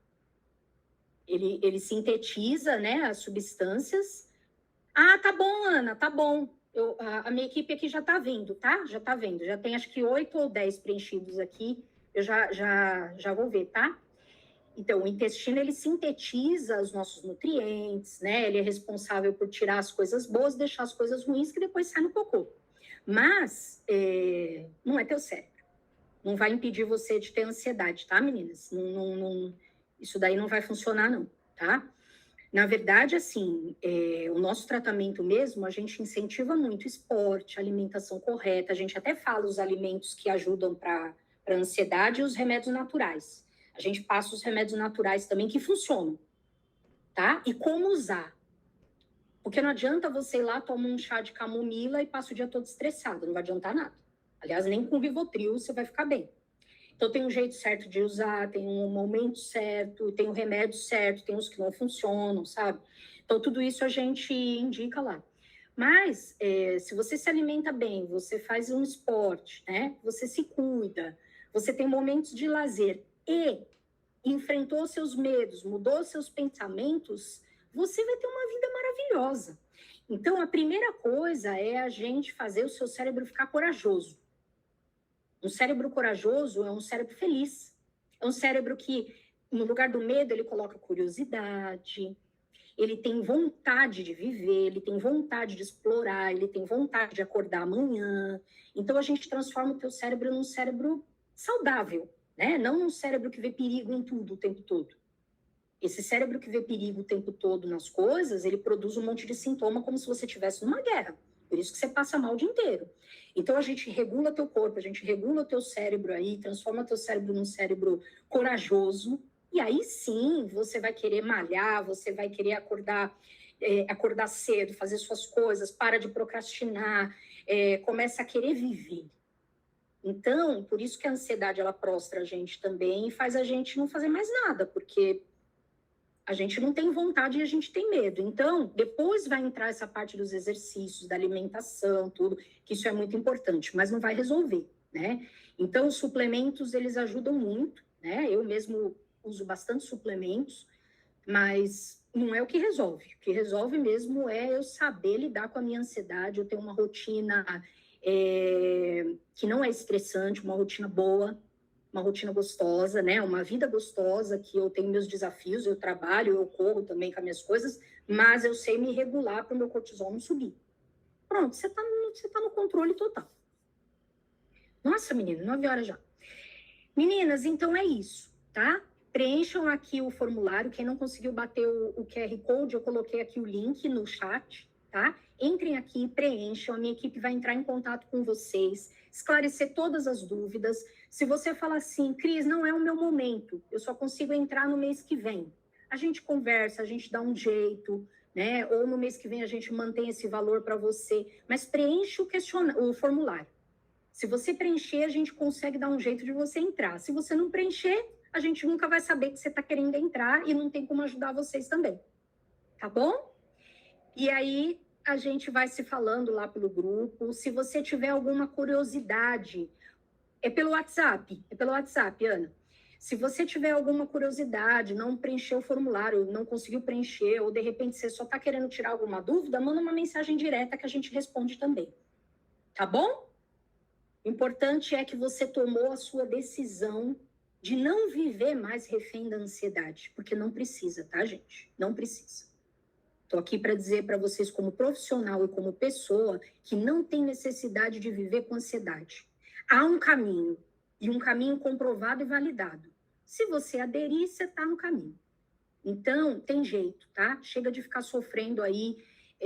Ele sintetiza, né, as substâncias. Ah, tá bom, Ana, tá bom. A minha equipe aqui já tá vendo, tá? Já tá vendo. Já tem acho que 8 ou 10 preenchidos aqui. Eu já vou ver, tá? Então, o intestino, ele sintetiza os nossos nutrientes, né? Ele é responsável por tirar as coisas boas, deixar as coisas ruins, que depois sai no cocô. Mas, não é teu cérebro. Não vai impedir você de ter ansiedade, tá, meninas? Isso daí não vai funcionar, não, tá? Na verdade, assim, o nosso tratamento mesmo, a gente incentiva muito esporte, alimentação correta, a gente até fala os alimentos que ajudam para a ansiedade e os remédios naturais. A gente passa os remédios naturais também que funcionam, tá? E como usar. Porque não adianta você ir lá, tomar um chá de camomila e passa o dia todo estressado, não vai adiantar nada. Aliás, nem com Rivotril você vai ficar bem. Então, tem um jeito certo de usar, tem um momento certo, tem o remédio certo, tem os que não funcionam, sabe? Então, tudo isso a gente indica lá. Mas, se você se alimenta bem, você faz um esporte, né? Você se cuida, você tem momentos de lazer e enfrentou seus medos, mudou seus pensamentos, você vai ter uma vida maravilhosa. Então, a primeira coisa é a gente fazer o seu cérebro ficar corajoso. Um cérebro corajoso é um cérebro feliz. É um cérebro que, no lugar do medo, ele coloca curiosidade, ele tem vontade de viver, ele tem vontade de explorar, ele tem vontade de acordar amanhã. Então, a gente transforma o teu cérebro num cérebro saudável, né? Não num cérebro que vê perigo em tudo o tempo todo. Esse cérebro que vê perigo o tempo todo nas coisas, ele produz um monte de sintoma como se você estivesse numa guerra. Por isso que você passa mal o dia inteiro. Então, a gente regula teu corpo, a gente regula o teu cérebro aí, transforma teu cérebro num cérebro corajoso, e aí sim, você vai querer malhar, você vai querer acordar cedo, fazer suas coisas, para de procrastinar, começa a querer viver. Então, por isso que a ansiedade, ela prostra a gente também e faz a gente não fazer mais nada, porque a gente não tem vontade e a gente tem medo. Então, depois vai entrar essa parte dos exercícios, da alimentação, tudo, que isso é muito importante, mas não vai resolver, né? Então, os suplementos, eles ajudam muito, né? Eu mesmo uso bastante suplementos, mas não é o que resolve. O que resolve mesmo é eu saber lidar com a minha ansiedade, eu ter uma rotina que não é estressante, uma rotina boa, uma rotina gostosa, né? Uma vida gostosa, que eu tenho meus desafios, eu trabalho, eu corro também com as minhas coisas, mas eu sei me regular para o meu cortisol não subir. Pronto, você tá no controle total. Nossa, menina, 9 horas já. Meninas, então é isso, tá? Preencham aqui o formulário. Quem não conseguiu bater o QR Code, eu coloquei aqui o link no chat, tá? Entrem aqui e preencham. A minha equipe vai entrar em contato com vocês, esclarecer todas as dúvidas. Se você falar assim, Cris, não é o meu momento, eu só consigo entrar no mês que vem. A gente conversa, a gente dá um jeito, né? Ou no mês que vem a gente mantém esse valor para você. Mas preencha o formulário. Se você preencher, a gente consegue dar um jeito de você entrar. Se você não preencher, a gente nunca vai saber que você está querendo entrar e não tem como ajudar vocês também. Tá bom? E aí, a gente vai se falando lá pelo grupo. Se você tiver alguma curiosidade, é pelo WhatsApp. É pelo WhatsApp, Ana. Se você tiver alguma curiosidade, não preencheu o formulário, não conseguiu preencher, ou de repente você só está querendo tirar alguma dúvida, manda uma mensagem direta que a gente responde também. Tá bom? O importante é que você tomou a sua decisão de não viver mais refém da ansiedade, porque não precisa, tá, gente? Não precisa. Estou aqui para dizer para vocês, como profissional e como pessoa, que não tem necessidade de viver com ansiedade. Há um caminho, e um caminho comprovado e validado. Se você aderir, você está no caminho. Então, tem jeito, tá? Chega de ficar sofrendo aí